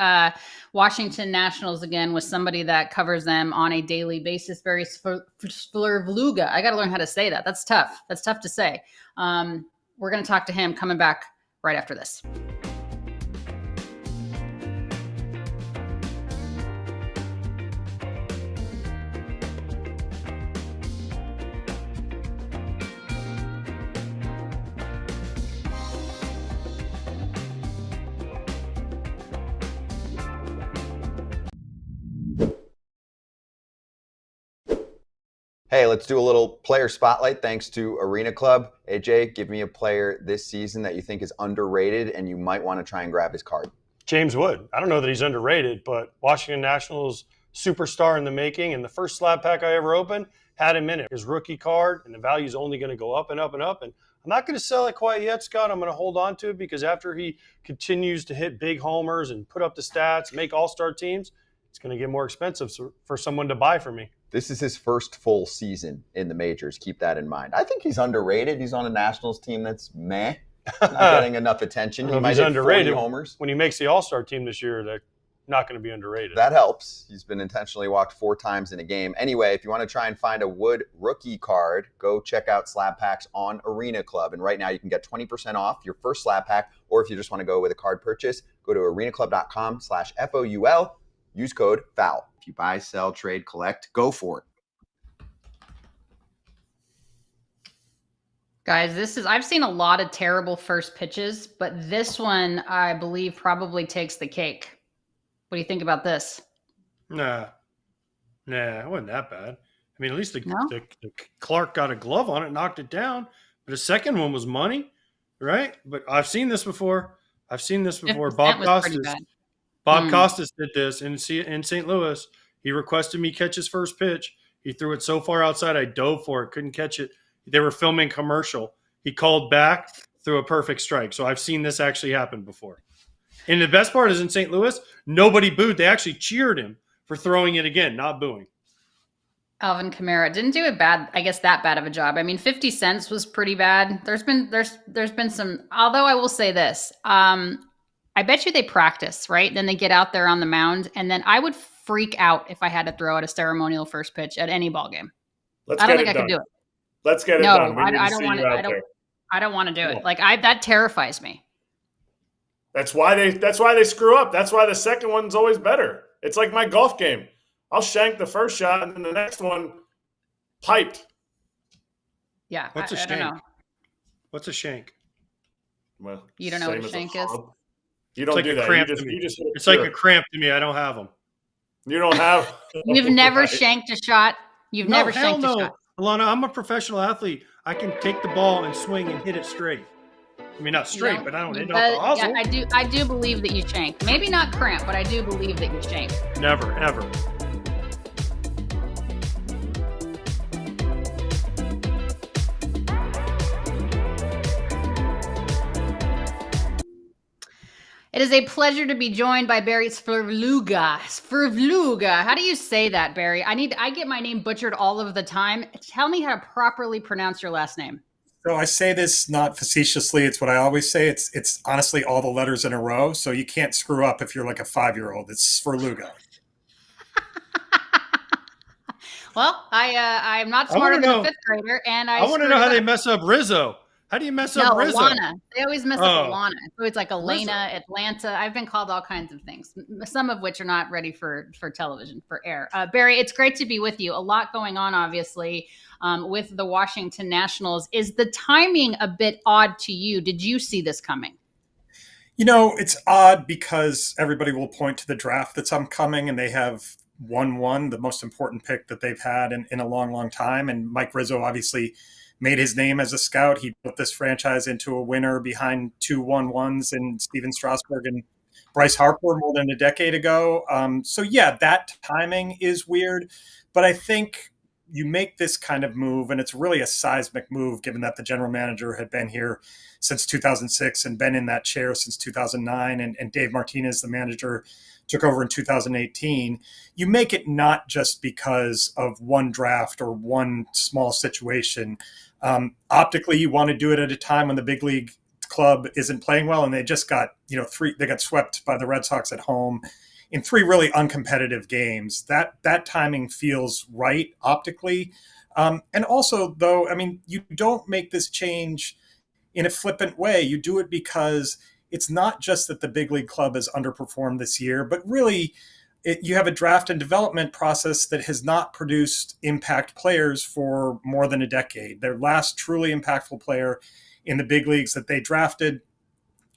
Washington Nationals again with somebody that covers them on a daily basis. Barry Svrluga. I got to learn how to say that. That's tough. That's tough to say. We're going to talk to him coming back right after this. Hey, let's do a little player spotlight thanks to Arena Club. AJ, give me a player this season that you think is underrated and you might want to try and grab his card. James Wood. I don't know that he's underrated, but Washington Nationals superstar in the making. And the first slab pack I ever opened had him in it. His rookie card, and the value is only going to go up and up and up. And I'm not going to sell it quite yet, Scott. I'm going to hold on to it because after he continues to hit big homers and put up the stats, make all-star teams, it's going to get more expensive for someone to buy for me. This is his first full season in the majors. Keep that in mind. I think he's underrated. He's on a Nationals team that's meh. Not getting enough attention. He might hit 40 homers. When he makes the All-Star team this year, they're not going to be underrated. That helps. He's been intentionally walked 4 times in a game. Anyway, if you want to try and find a Wood rookie card, go check out slab packs on Arena Club. And right now you can get 20% off your first slab pack. Or if you just want to go with a card purchase, go to arenaclub.com/FOUL. Use code FOUL. If you buy, sell, trade, collect, go for it. Guys, I've seen a lot of terrible first pitches, but this one I believe probably takes the cake. What do you think about this? Nah, it wasn't that bad. I mean, at least the Clarke got a glove on it, knocked it down. But the second one was money, right? But I've seen this before. Bob Costas did this in St. Louis. He requested me catch his first pitch. He threw it so far outside, I dove for it, couldn't catch it. They were filming commercial. He called back, threw a perfect strike. So I've seen this actually happen before. And the best part is in St. Louis, nobody booed. They actually cheered him for throwing it again, not booing. Alvin Kamara didn't do that bad of a job. I mean, 50 cents was pretty bad. There's been some, although I will say this, I bet you they practice, right? Then they get out there on the mound, and then I would freak out if I had to throw out a ceremonial first pitch at any ball game. I don't think I could do it. Let's get it done. I don't want to. I don't want to do it. Like that terrifies me. That's why they screw up. That's why the second one's always better. It's like my golf game. I'll shank the first shot, and then the next one piped. Yeah, What's a shank? I don't know. What's a shank? Well, you don't know what a shank is? You don't do that. It's like a cramp to me. I don't have them. You don't have. You've never Right. shanked a shot. You've No, never hell shanked a no. shot. Alanna, I'm a professional athlete. I can take the ball and swing and hit it straight. I mean, not straight, but I don't hit it off the hosel. Yeah, I do believe that you shanked. Maybe not cramp, but I do believe that you shanked. Never, ever. It is a pleasure to be joined by Barry Svrluga. Svrluga. How do you say that, Barry? I get my name butchered all of the time. Tell me how to properly pronounce your last name. So I say this not facetiously. It's what I always say. It's honestly all the letters in a row. So you can't screw up if you're like a 5-year-old. It's Svrluga. Well, I'm not smarter than a fifth grader, and I want to know how they mess up Rizzo. How do you mess up Rizzo? Alanna. They always mess up Alanna. So it's like Elena, Rizzo. Atlanta. I've been called all kinds of things, some of which are not ready for television, for air. Barry, it's great to be with you. A lot going on, obviously, with the Washington Nationals. Is the timing a bit odd to you? Did you see this coming? You know, it's odd because everybody will point to the draft that's upcoming, and they have won the most important pick that they've had in a long, long time. And Mike Rizzo obviously made his name as a scout. He built this franchise into a winner behind 2 1-1s in Steven Strasburg and Bryce Harper more than a decade ago. So yeah, that timing is weird, but I think you make this kind of move, and it's really a seismic move given that the general manager had been here since 2006 and been in that chair since 2009, and Dave Martinez, the manager, took over in 2018. You make it not just because of one draft or one small situation. Optically, you want to do it at a time when the big league club isn't playing well, and they just got, they got swept by the Red Sox at home in 3 really uncompetitive games. That timing feels right optically. And also, though, I mean, you don't make this change in a flippant way. You do it because it's not just that the big league club has underperformed this year, but really you have a draft and development process that has not produced impact players for more than a decade. Their last truly impactful player in the big leagues that they drafted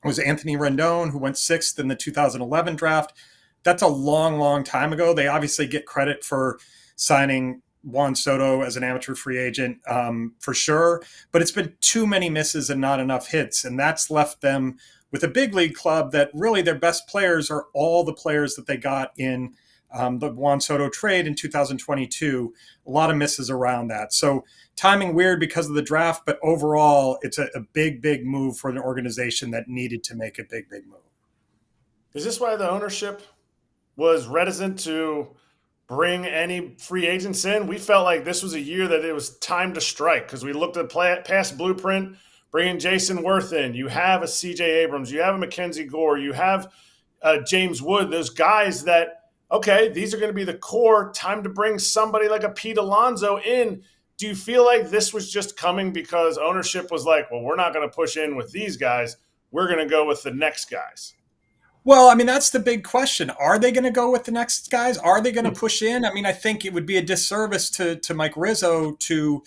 was Anthony Rendon, who went 6th in the 2011 draft. That's a long, long time ago. They obviously get credit for signing Juan Soto as an amateur free agent, for sure, but it's been too many misses and not enough hits, and that's left them with a big league club that really their best players are all the players that they got in the Juan Soto trade in 2022. A lot of misses around that. So timing weird because of the draft, but overall it's a big, big move for an organization that needed to make a big, big move. Is this why the ownership was reticent to bring any free agents in? We felt like this was a year that it was time to strike because we looked at past blueprint, bringing Jason Worth in. You have a C.J. Abrams. You have a Mackenzie Gore. You have James Wood. Those guys that, okay, these are going to be the core. Time to bring somebody like a Pete Alonso in. Do you feel like this was just coming because ownership was like, well, we're not going to push in with these guys. We're going to go with the next guys? Well, I mean, that's the big question. Are they going to go with the next guys? Are they going to push in? I mean, I think it would be a disservice to Mike Rizzo to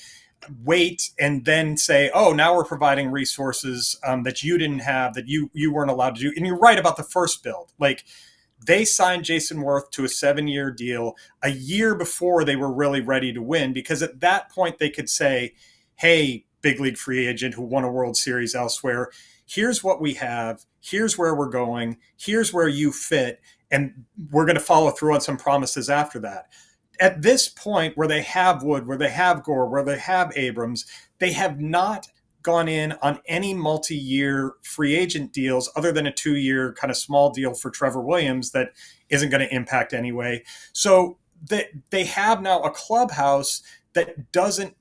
wait and then say, oh, now we're providing resources that you didn't have, that you weren't allowed to do. And you're right about the first build. Like, they signed Jason Worth to a 7-year deal a year before they were really ready to win, because at that point they could say, hey, big league free agent who won a World Series elsewhere, here's what we have, here's where we're going, here's where you fit, and we're going to follow through on some promises after that. At this point, where they have Wood, where they have Gore, where they have Abrams, they have not gone in on any multi-year free agent deals other than a 2-year kind of small deal for Trevor Williams that isn't going to impact anyway. So they have now a clubhouse that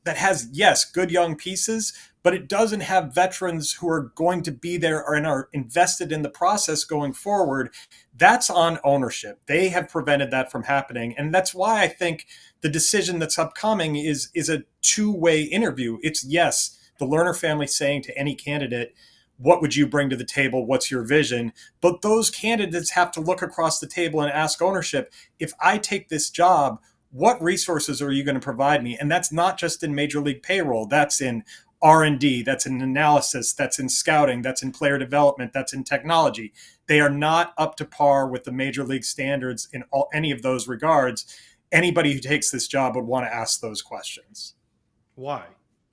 has, yes, good young pieces, but it doesn't have veterans who are going to be there and are invested in the process going forward. That's on ownership. They have prevented that from happening. And that's why I think the decision that's upcoming is a 2-way interview. It's, yes, the Lerner family saying to any candidate, what would you bring to the table? What's your vision? But those candidates have to look across the table and ask ownership, if I take this job, what resources are you going to provide me? And that's not just in major league payroll. That's in R&D, that's in analysis, that's in scouting, that's in player development, that's in technology. They are not up to par with the major league standards in any of those regards. Anybody who takes this job would want to ask those questions. Why?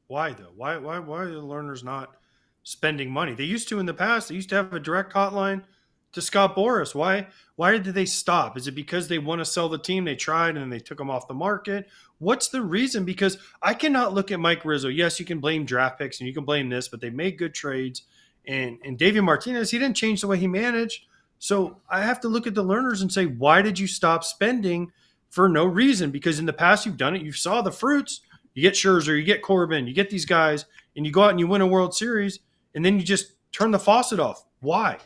Why though? Why are the learners not spending money? They used to in the past. They used to have a direct hotline to Scott Boras. Why did they stop? Is it because they want to sell the team? They tried and then they took them off the market. What's the reason? Because I cannot look at Mike Rizzo. Yes, you can blame draft picks and you can blame this, but they made good trades. And Dave Martinez, he didn't change the way he managed. So I have to look at the learners and say, why did you stop spending for no reason? Because in the past you've done it. You saw the fruits. You get Scherzer, you get Corbin, you get these guys, and you go out and you win a World Series, and then you just turn the faucet off. Why?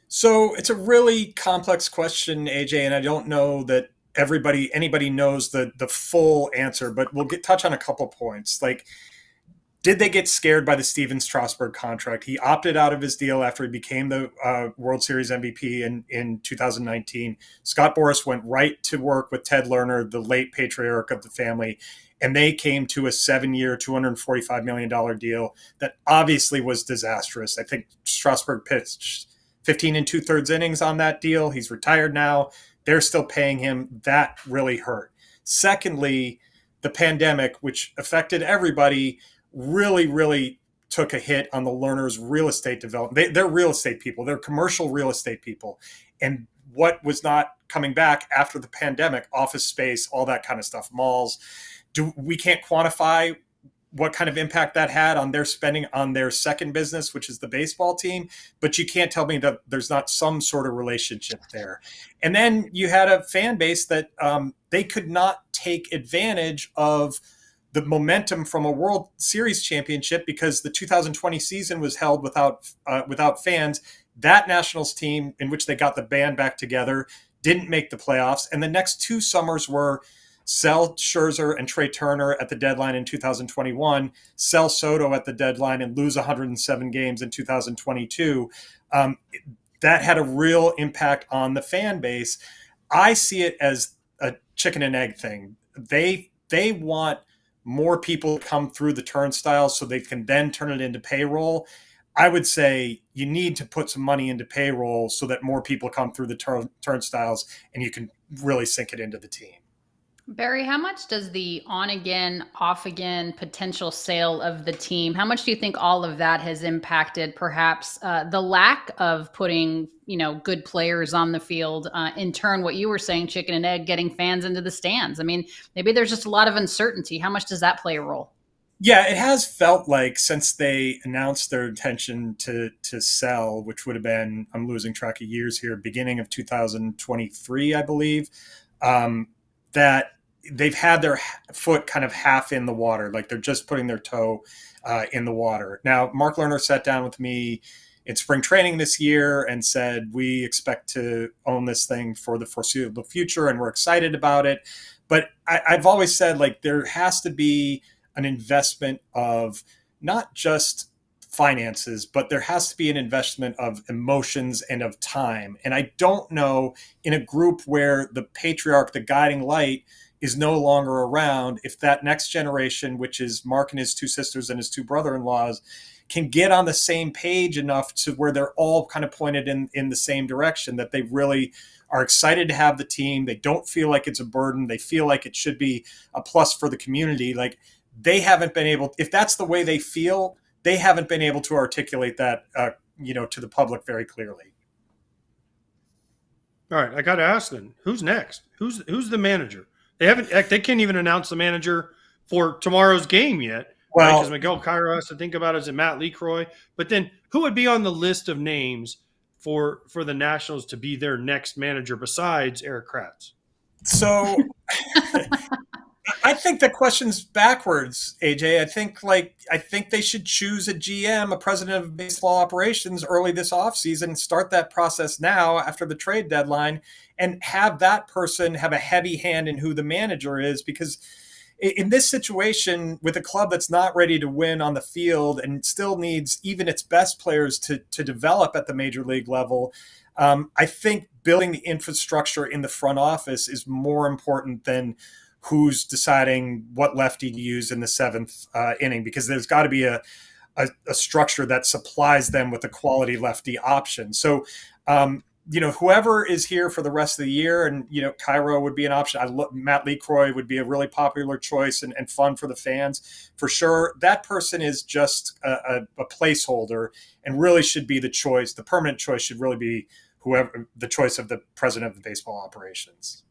So it's a really complex question, AJ, and I don't know that anybody knows the full answer, but we'll touch on a couple points. Like, did they get scared by the Steven Strasburg contract? He opted out of his deal after he became the World Series MVP in 2019. Scott Boras went right to work with Ted Lerner, the late patriarch of the family, and they came to a 7-year, $245 million deal that obviously was disastrous. I think Strasburg pitched 15 2/3 innings on that deal. He's retired now. They're still paying him. That really hurt. Secondly, the pandemic, which affected everybody, really, really took a hit on the learners' real estate development. They're real estate people. They're commercial real estate people. And what was not coming back after the pandemic, office space, all that kind of stuff, malls. We can't quantify what kind of impact that had on their spending on their second business, which is the baseball team. But you can't tell me that there's not some sort of relationship there. And then you had a fan base that they could not take advantage of the momentum from a World Series championship because the 2020 season was held without fans. That Nationals team, in which they got the band back together, didn't make the playoffs. And the next 2 summers were sell Scherzer and Trey Turner at the deadline in 2021, sell Soto at the deadline and lose 107 games in 2022. That had a real impact on the fan base. I see it as a chicken and egg thing. They want more people to come through the turnstiles so they can then turn it into payroll. I would say you need to put some money into payroll so that more people come through the turnstiles and you can really sink it into the team. Barry, how much does the on again, off again potential sale of the team, how much do you think all of that has impacted perhaps the lack of putting, good players on the field, in turn, what you were saying, chicken and egg, getting fans into the stands? I mean, maybe there's just a lot of uncertainty. How much does that play a role? Yeah, it has felt like since they announced their intention to sell, which would have been, I'm losing track of years here, beginning of 2023, I believe, that they've had their foot kind of half in the water, like they're just putting their toe in the water. Now, Mark Lerner sat down with me in spring training this year and said, we expect to own this thing for the foreseeable future and we're excited about it. But I've always said, like, there has to be an investment of not just finances, but there has to be an investment of emotions and of time. And I don't know, in a group where the patriarch, the guiding light, is no longer around, if that next generation, which is Mark and his 2 sisters and his 2 brother-in-laws, can get on the same page enough to where they're all kind of pointed in the same direction, that they really are excited to have the team. They don't feel like it's a burden. They feel like it should be a plus for the community. Like, they haven't been able, if that's the way they feel, they haven't been able to articulate that, to the public very clearly. All right, I got to ask then, who's next? Who's the manager? They can't even announce the manager for tomorrow's game yet. Well, because Miguel Cairo has to think about it. Is it Matt LeCroy? But then who would be on the list of names for the Nationals to be their next manager besides Erik Kratz? So I think the question's backwards, AJ. I think they should choose a GM, a president of baseball operations, early this offseason, start that process now after the trade deadline, and have that person have a heavy hand in who the manager is. Because in this situation, with a club that's not ready to win on the field and still needs even its best players to develop at the major league level, I think building the infrastructure in the front office is more important than who's deciding what lefty to use in the seventh inning, because there's got to be a structure that supplies them with a quality lefty option. So, whoever is here for the rest of the year, and, Cairo would be an option. Matt LeCroy would be a really popular choice and fun for the fans for sure. That person is just a placeholder and really should be the choice. The permanent choice should really be whoever the choice of the president of the baseball operations.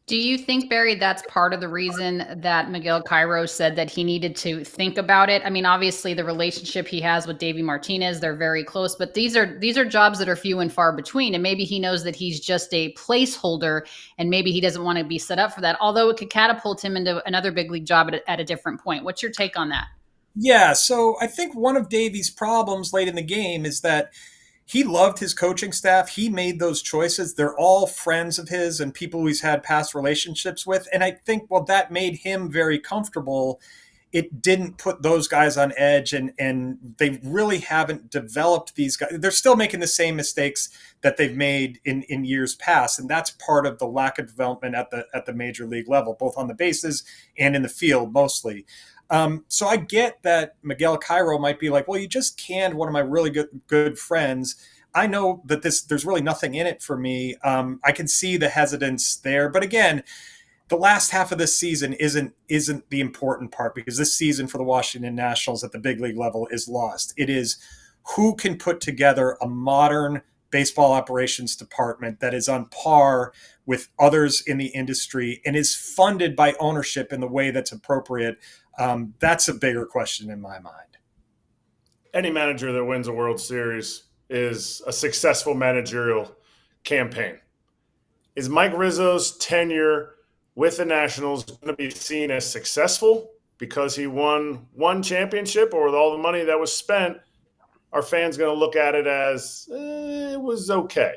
Do you think, Barry, that's part of the reason that Miguel Cairo said that he needed to think about it? I mean, obviously the relationship he has with Dave Martinez, they're very close, but these are jobs that are few and far between. And maybe he knows that he's just a placeholder and maybe he doesn't want to be set up for that, although it could catapult him into another big league job at a different point. What's your take on that? Yeah, so I think one of Davey's problems late in the game is that he loved his coaching staff. He made those choices. They're all friends of his and people who he's had past relationships with. And I think, that made him very comfortable. It didn't put those guys on edge, and they really haven't developed these guys. They're still making the same mistakes that they've made in years past. And that's part of the lack of development at the major league level, both on the bases and in the field mostly. So I get that Miguel Cairo might be like, well, you just canned one of my really good friends. I know that there's really nothing in it for me. I can see the hesitance there. But again, the last half of this season isn't the important part, because this season for the Washington Nationals at the big league level is lost. It is who can put together a modern baseball operations department that is on par with others in the industry and is funded by ownership in the way that's appropriate. That's a bigger question in my mind. Any manager that wins a World Series is a successful managerial campaign. Is Mike Rizzo's tenure with the Nationals going to be seen as successful because he won one championship, or with all the money that was spent, are fans going to look at it as it was okay?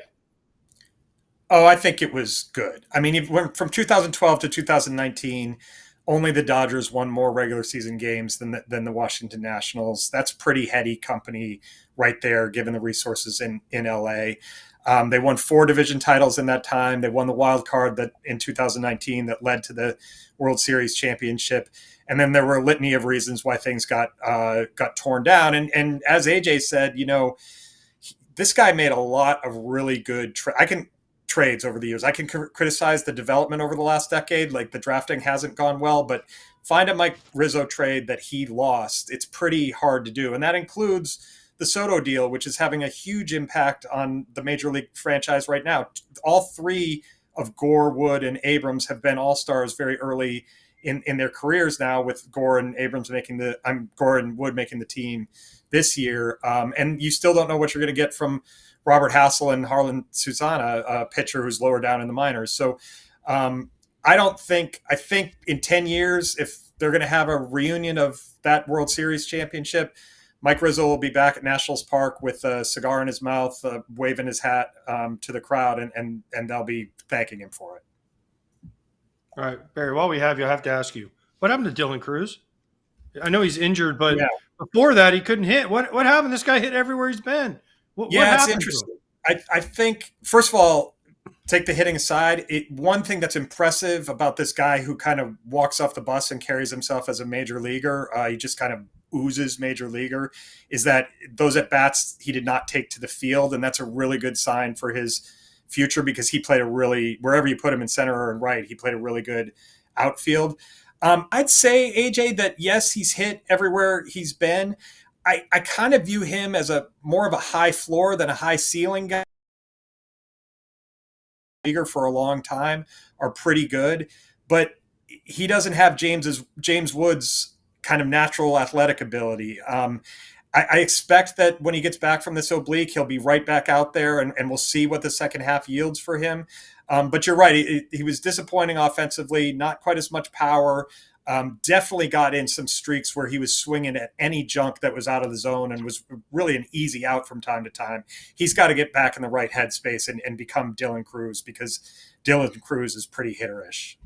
Oh, I think it was good. I mean, it went from 2012 to 2019. Only the Dodgers won more regular season games than the Washington Nationals. That's pretty heady company right there, given the resources in LA. They won 4 division titles in that time. They won the wild card that in 2019 that led to the World Series championship. And then there were a litany of reasons why things got torn down. And as AJ said, this guy made a lot of really good trades over the years. I can criticize the development over the last decade, like the drafting hasn't gone well, but find a Mike Rizzo trade that he lost. It's pretty hard to do. And that includes the Soto deal, which is having a huge impact on the major league franchise right now. All 3 of Gore, Wood, and Abrams have been all-stars very early in their careers now, with Gore and Wood making the team this year. And you still don't know what you're going to get from Robert Hassel and Harlan Susana, a pitcher who's lower down in the minors. So I think in 10 years, if they're going to have a reunion of that World Series championship, Mike Rizzo will be back at Nationals Park with a cigar in his mouth, waving his hat to the crowd, and they'll be thanking him for it. All right, Barry, while we have you, I have to ask you, what happened to Dylan Cruz? I know he's injured, but before that, he couldn't hit. What happened? This guy hit everywhere he's been. What it's interesting. I think, first of all, take the hitting aside, one thing that's impressive about this guy who kind of walks off the bus and carries himself as a major leaguer, he just kind of oozes major leaguer, is that those at-bats he did not take to the field, and that's a really good sign for his future, because he played wherever you put him in center or in right, he played a really good outfield. I'd say, AJ, that yes, he's hit everywhere he's been. I kind of view him as more of a high floor than a high ceiling guy. For a long time are pretty good, but he doesn't have James Woods' kind of natural athletic ability. I expect that when he gets back from this oblique, he'll be right back out there, and we'll see what the second half yields for him. But you're right. He was disappointing offensively, not quite as much power. Definitely got in some streaks where he was swinging at any junk that was out of the zone and was really an easy out from time to time. He's got to get back in the right headspace and become Dylan Cruz, because Dylan Cruz is pretty hitterish.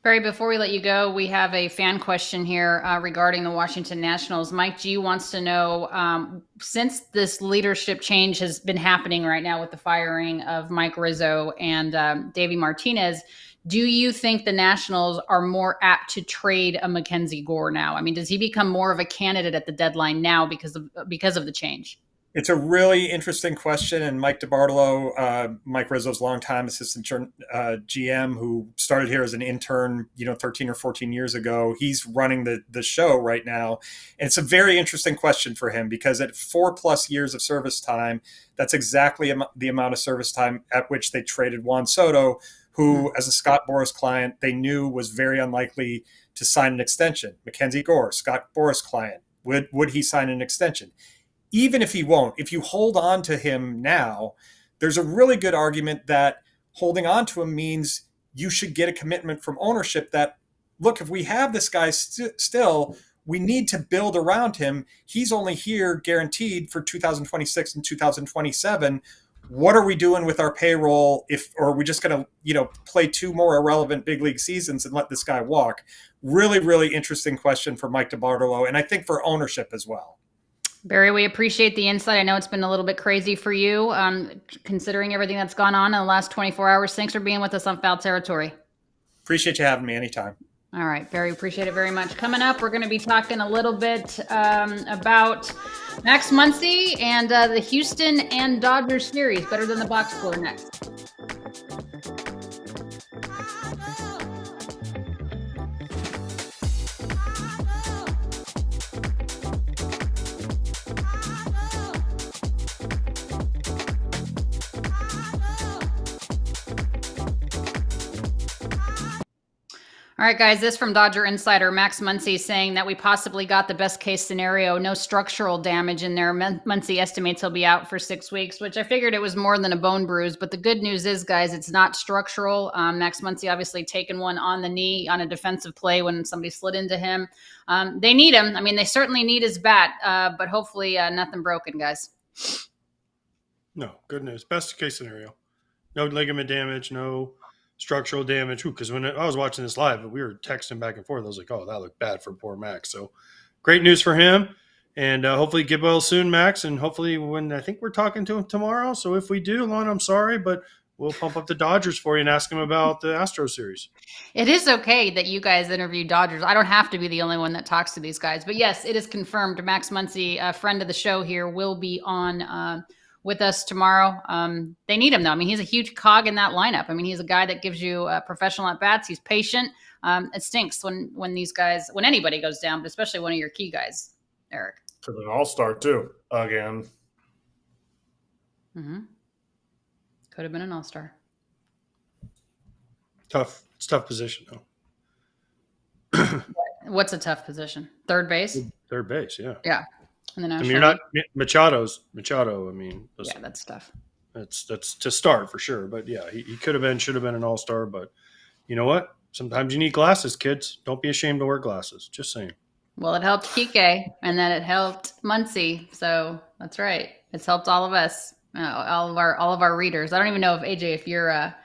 Barry, before we let you go, we have a fan question here regarding the Washington Nationals. Mike G wants to know, since this leadership change has been happening right now with the firing of Mike Rizzo and Davey Martinez, Do you think the Nationals are more apt to trade a Mackenzie Gore now? I mean, does he become more of a candidate at the deadline now because of the change? It's a really interesting question, and Mike DiBartolo, Mike Rizzo's longtime assistant GM, who started here as an intern, 13 or 14 years ago, he's running the show right now. And it's a very interesting question for him because at 4+ years of service time, that's exactly the amount of service time at which they traded Juan Soto, who, as a Scott Boras client, they knew was very unlikely to sign an extension. Mackenzie Gore, Scott Boras client, would he sign an extension? Even if he won't, if you hold on to him now, there's a really good argument that holding on to him means you should get a commitment from ownership that, look, if we have this guy still, we need to build around him. He's only here guaranteed for 2026 and 2027. What are we doing with our payroll or are we just going to, play 2 more irrelevant big league seasons and let this guy walk? Really, really interesting question for Mike DiBartolo, and I think for ownership as well. Barry, we appreciate the insight. I know it's been a little bit crazy for you, considering everything that's gone on in the last 24 hours. Thanks for being with us on Foul Territory. Appreciate you having me anytime. All right, Barry, appreciate it very much. Coming up, we're going to be talking a little bit about Max Muncy and the Houston and Dodgers series, better than the box score next. All right, guys, this from Dodger Insider. Max Muncy saying that we possibly got the best case scenario. No structural damage in there. Muncy estimates he'll be out for 6 weeks, which I figured it was more than a bone bruise. But the good news is, guys, it's not structural. Max Muncy obviously taken one on the knee on a defensive play when somebody slid into him. They need him. I mean, they certainly need his bat, but hopefully nothing broken, guys. No, good news. Best case scenario. No ligament damage, no structural damage. Because when I was watching this live, we were texting back and forth. I was like, oh, that looked bad for poor Max. So great news for him. And hopefully get well soon, Max. And hopefully I think we're talking to him tomorrow. So if we do, Lon, I'm sorry, but we'll pump up the Dodgers for you and ask him about the Astros series. It is okay that you guys interview Dodgers. I don't have to be the only one that talks to these guys. But yes, it is confirmed. Max Muncy, a friend of the show here, will be on with us tomorrow. They need him, though. I mean, he's a huge cog in that lineup. I mean, he's a guy that gives you professional at-bats. He's patient. It stinks when anybody goes down, but especially one of your key guys, Erik. To an all-star, too, again. Mm-hmm. Could have been an all-star. Tough. It's a tough position, though. What's a tough position? Third base? Third base, yeah. Yeah. I mean, you're not Machado. I mean, listen, yeah, that's tough. That's to start for sure. But yeah, he should have been an all-star. But you know what? Sometimes you need glasses, kids. Don't be ashamed to wear glasses. Just saying. Well, it helped Kike, and then it helped Muncy. So that's right. It's helped all of us, all of our readers. I don't even know if you're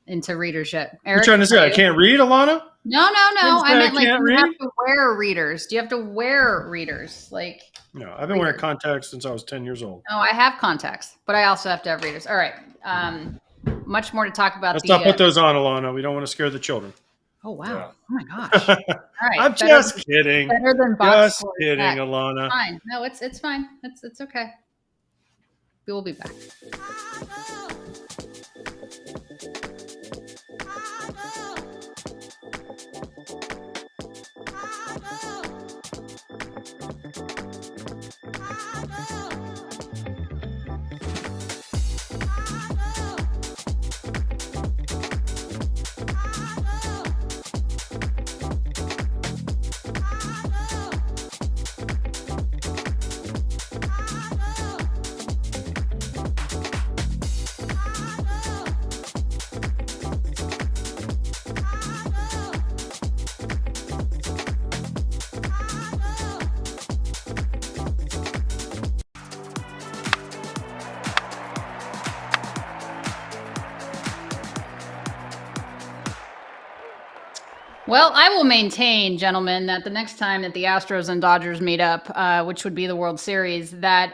into readers yet. Erik, you're trying to say I can't read, Alanna? No. I meant like you have to wear readers. Do you have to wear readers? Like no, I've been wearing contacts since I was 10 years old. No, I have contacts, but I also have to have readers. All right. Much more to talk about. Let's not put those on, Alanna. We don't want to scare the children. Oh, wow. Yeah. Oh, my gosh. All right. I'm just kidding. Better than box. Just kidding, Alanna. It's fine. No, it's fine. It's okay. We will be back. Well, I will maintain, gentlemen, that the next time that the Astros and Dodgers meet up, which would be the World Series, that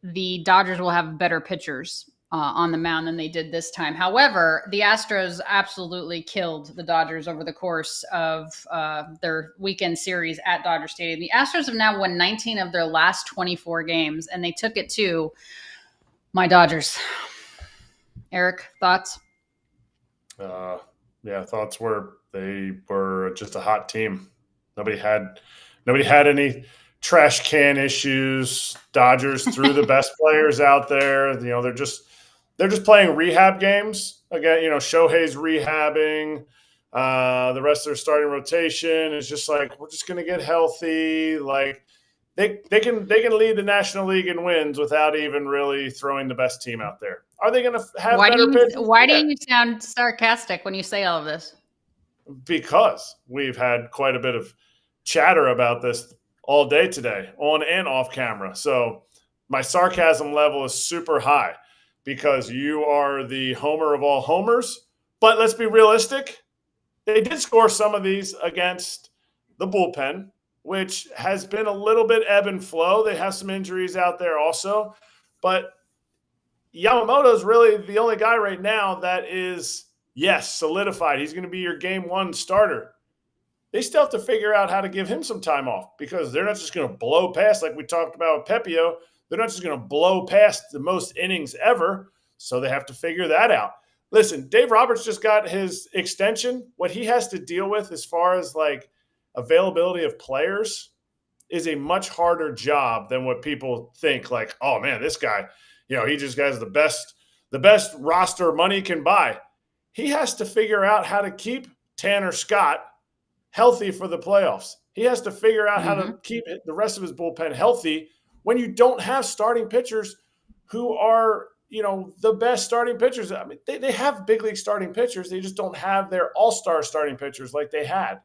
the Dodgers will have better pitchers. on the mound than they did this time. However, the Astros absolutely killed the Dodgers over the course of their weekend series at Dodger Stadium. The Astros have now won 19 of their last 24 games, and they took it to my Dodgers. Erik, thoughts? Yeah, thoughts were they were just a hot team. Nobody had any trash can issues. Dodgers threw the best players out there. They're just playing rehab games again. Shohei's rehabbing. The rest of their starting rotation is just like, we're just going to get healthy. Like they can lead the National League in wins without even really throwing the best team out there. Are they going to have better pitchers? Why do you sound sarcastic when you say all of this? Because we've had quite a bit of chatter about this all day today, on and off camera. So my sarcasm level is super high because you are the homer of all homers. But let's be realistic. They did score some of these against the bullpen, which has been a little bit ebb and flow. They have some injuries out there also. But Yamamoto is really the only guy right now that is, yes, solidified. He's going to be your game one starter. They still have to figure out how to give him some time off because they're not just going to blow past, like we talked about with Pepiot. They're not just going to blow past the most innings ever, so they have to figure that out. Listen, Dave Roberts just got his extension. What he has to deal with as far as like availability of players is a much harder job than what people think. Like, oh man, this guy, he just has the best roster money can buy. He has to figure out how to keep Tanner Scott healthy for the playoffs. He has to figure out how to keep the rest of his bullpen healthy when you don't have starting pitchers who are, the best starting pitchers. I mean, they have big league starting pitchers. They just don't have their all-star starting pitchers like they had.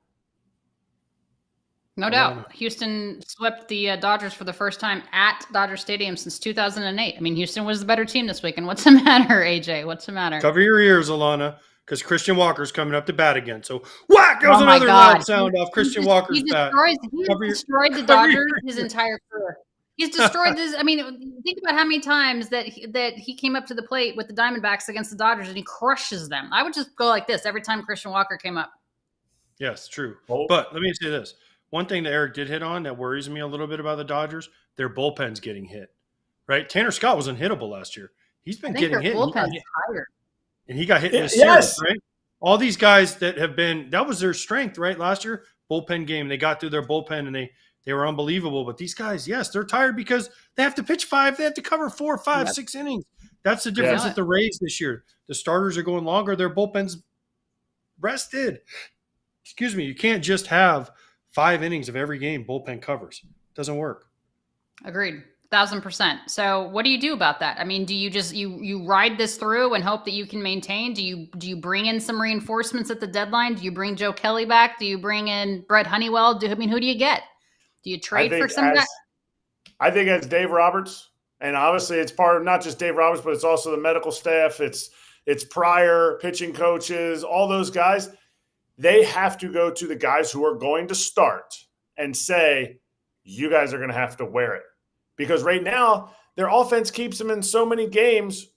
No doubt. Houston swept the Dodgers for the first time at Dodger Stadium since 2008. I mean, Houston was the better team this weekend. What's the matter, AJ? What's the matter? Cover your ears, Alanna, because Christian Walker's coming up to bat again. So, whack goes another loud sound off Christian Walker's bat. He destroyed the Dodgers his entire career. He's destroyed this. I mean, think about how many times that he came up to the plate with the Diamondbacks against the Dodgers and he crushes them. I would just go like this every time Christian Walker came up. Yes, true. But let me say this. One thing that Erik did hit on that worries me a little bit about the Dodgers, their bullpen's getting hit, right? Tanner Scott was unhittable last year. He's been getting hit. Bullpen's tired. And he got hit in this series, right? All these guys that have been – that was their strength, right, last year? Bullpen game. They got through their bullpen, and they were unbelievable. But these guys, yes, they're tired because they have to pitch 5. They have to cover 4, 5, 6 innings. That's the difference with the Rays this year. The starters are going longer. Their bullpen's rested. Excuse me. You can't just have 5 innings of every game bullpen covers. It doesn't work. Agreed. 1,000%. So what do you do about that? I mean, do you just you ride this through and hope that you can maintain? Do you bring in some reinforcements at the deadline? Do you bring Joe Kelly back? Do you bring in Brett Honeywell? Who do you get? Do you trade for some guy? I think as Dave Roberts, and obviously it's part of not just Dave Roberts, but it's also the medical staff. It's prior pitching coaches, all those guys. They have to go to the guys who are going to start and say, you guys are going to have to wear it. Because right now, their offense keeps them in so many games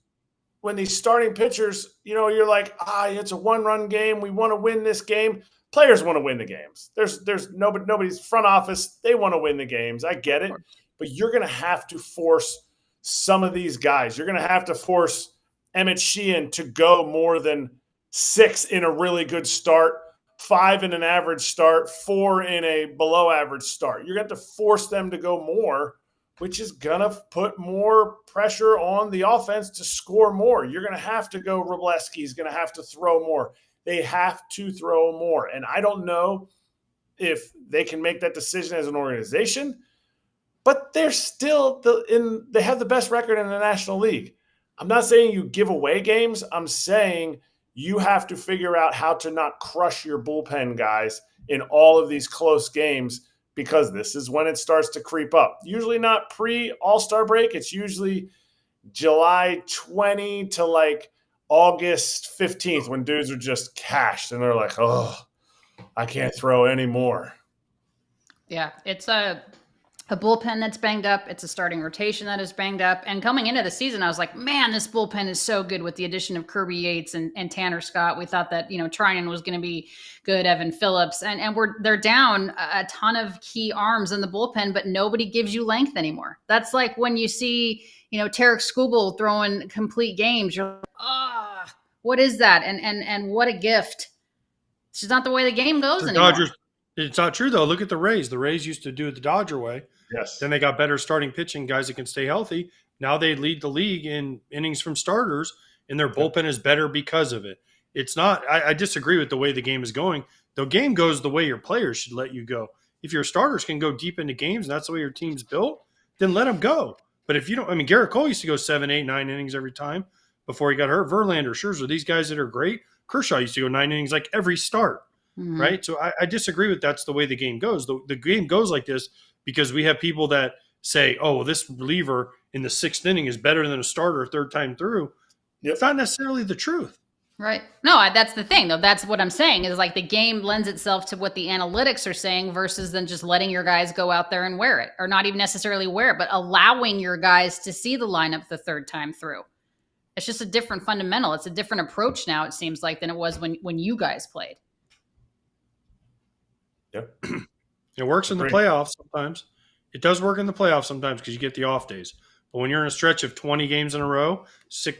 when these starting pitchers, you're like, it's a one-run game. We want to win this game. Players want to win the games. There's nobody's front office. They want to win the games. I get it. But you're going to have to force some of these guys. You're going to have to force Emmett Sheehan to go more than 6 in a really good start, 5 in an average start, 4 in a below average start. You're going to have to force them to go more, which is going to put more pressure on the offense to score more. You're going to have to go. Wroblewski's going to have to throw more. They have to throw more. And I don't know if they can make that decision as an organization, but they're still they have the best record in the National League. I'm not saying you give away games. I'm saying you have to figure out how to not crush your bullpen guys in all of these close games, because this is when it starts to creep up. Usually not pre-All-Star break. It's usually July 20 to like August 15th when dudes are just cashed and they're like, oh, I can't throw anymore. Yeah, a bullpen that's banged up. It's a starting rotation that is banged up. And coming into the season, I was like, man, this bullpen is so good with the addition of Kirby Yates and Tanner Scott. We thought that, Trinan was going to be good, Evan Phillips. And they're down a ton of key arms in the bullpen, but nobody gives you length anymore. That's like when you see, Tarek Skubal throwing complete games. You're like, what is that? And what a gift. It's just not the way the game goes anymore. Dodgers, it's not true, though. Look at the Rays. The Rays used to do it the Dodger way. Yes. Then they got better starting pitching, guys that can stay healthy. Now they lead the league in innings from starters, and their bullpen is better because of it. It's not – I disagree with the way the game is going. The game goes the way your players should let you go. If your starters can go deep into games and that's the way your team's built, then let them go. But if you don't – I mean, Garrett Cole used to go 7, 8, 9 innings every time before he got hurt. Verlander, Scherzer, these guys that are great. Kershaw used to go 9 innings like every start, right? So I disagree with that's the way the game goes. The game goes like this because we have people that say, oh, well, this reliever in the 6th inning is better than a starter third time through. Yep. It's not necessarily the truth. Right. No, that's the thing, though. That's what I'm saying is like the game lends itself to what the analytics are saying versus then just letting your guys go out there and wear it, or not even necessarily wear it, but allowing your guys to see the lineup the third time through. It's just a different fundamental. It's a different approach now, it seems like, than it was when you guys played. Yep. It works in the playoffs sometimes. It does work in the playoffs sometimes because you get the off days. But when you're in a stretch of 20 games in a row,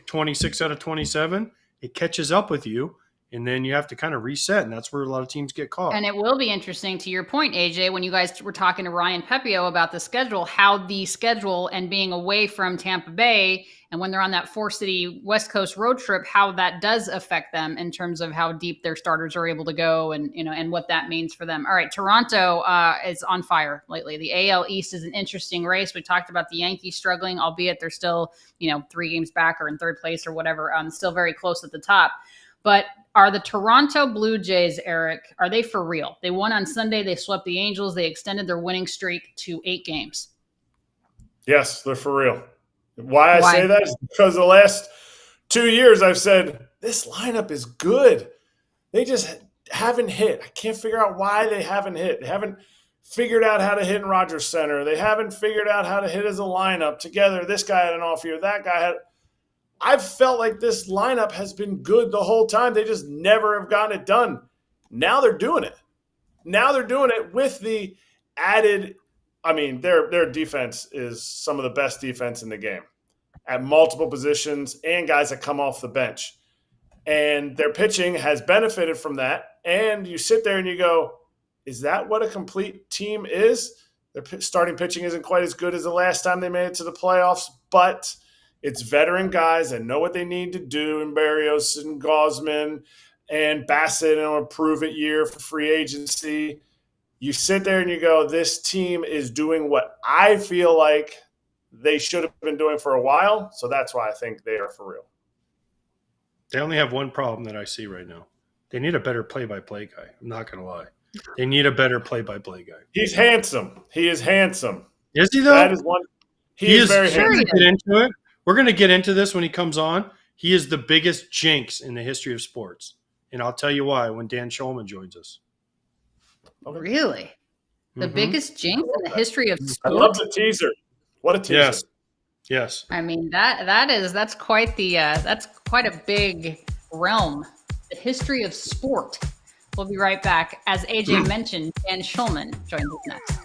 26 out of 27, it catches up with you, and then you have to kind of reset, and that's where a lot of teams get caught. And it will be interesting, to your point, AJ, when you guys were talking to Ryan Pepiot about the schedule, how the schedule and being away from Tampa Bay and when they're on that 4-city West Coast road trip, how that does affect them in terms of how deep their starters are able to go and, and what that means for them. All right, Toronto is on fire lately. The AL East is an interesting race. We talked about the Yankees struggling, albeit they're still, 3 games back or in third place or whatever, still very close at the top. But are the Toronto Blue Jays, Erik, are they for real? They won on Sunday. They swept the Angels. They extended their winning streak to 8 games. Yes, they're for real. Why I say that is because the last 2 years I've said, this lineup is good. They just haven't hit. I can't figure out why they haven't hit. They haven't figured out how to hit in Rogers Center. They haven't figured out how to hit as a lineup together. This guy had an off year. That guy had – I've felt like this lineup has been good the whole time. They just never have gotten it done. Now they're doing it. Now they're doing it with the added – I mean, their defense is some of the best defense in the game at multiple positions and guys that come off the bench. And their pitching has benefited from that. And you sit there and you go, is that what a complete team is? Their starting pitching isn't quite as good as the last time they made it to the playoffs, but it's veteran guys that know what they need to do in Barrios and Gausman and Bassett and a prove-it year for free agency. You sit there and you go, this team is doing what I feel like they should have been doing for a while. So that's why I think they are for real. They only have one problem that I see right now. They need a better play-by-play guy. I'm not going to lie. They need a better play-by-play guy. He's handsome. He is handsome. Is he, though? That is one. He is very handsome. Get into it. We're going to get into this when he comes on. He is the biggest jinx in the history of sports. And I'll tell you why when Dan Shulman joins us. Really? The biggest jinx in the history of sports? I love the teaser. What a teaser. Yes. I mean, that's quite a big realm. The history of sport. We'll be right back. As AJ mentioned, Dan Shulman joins us next.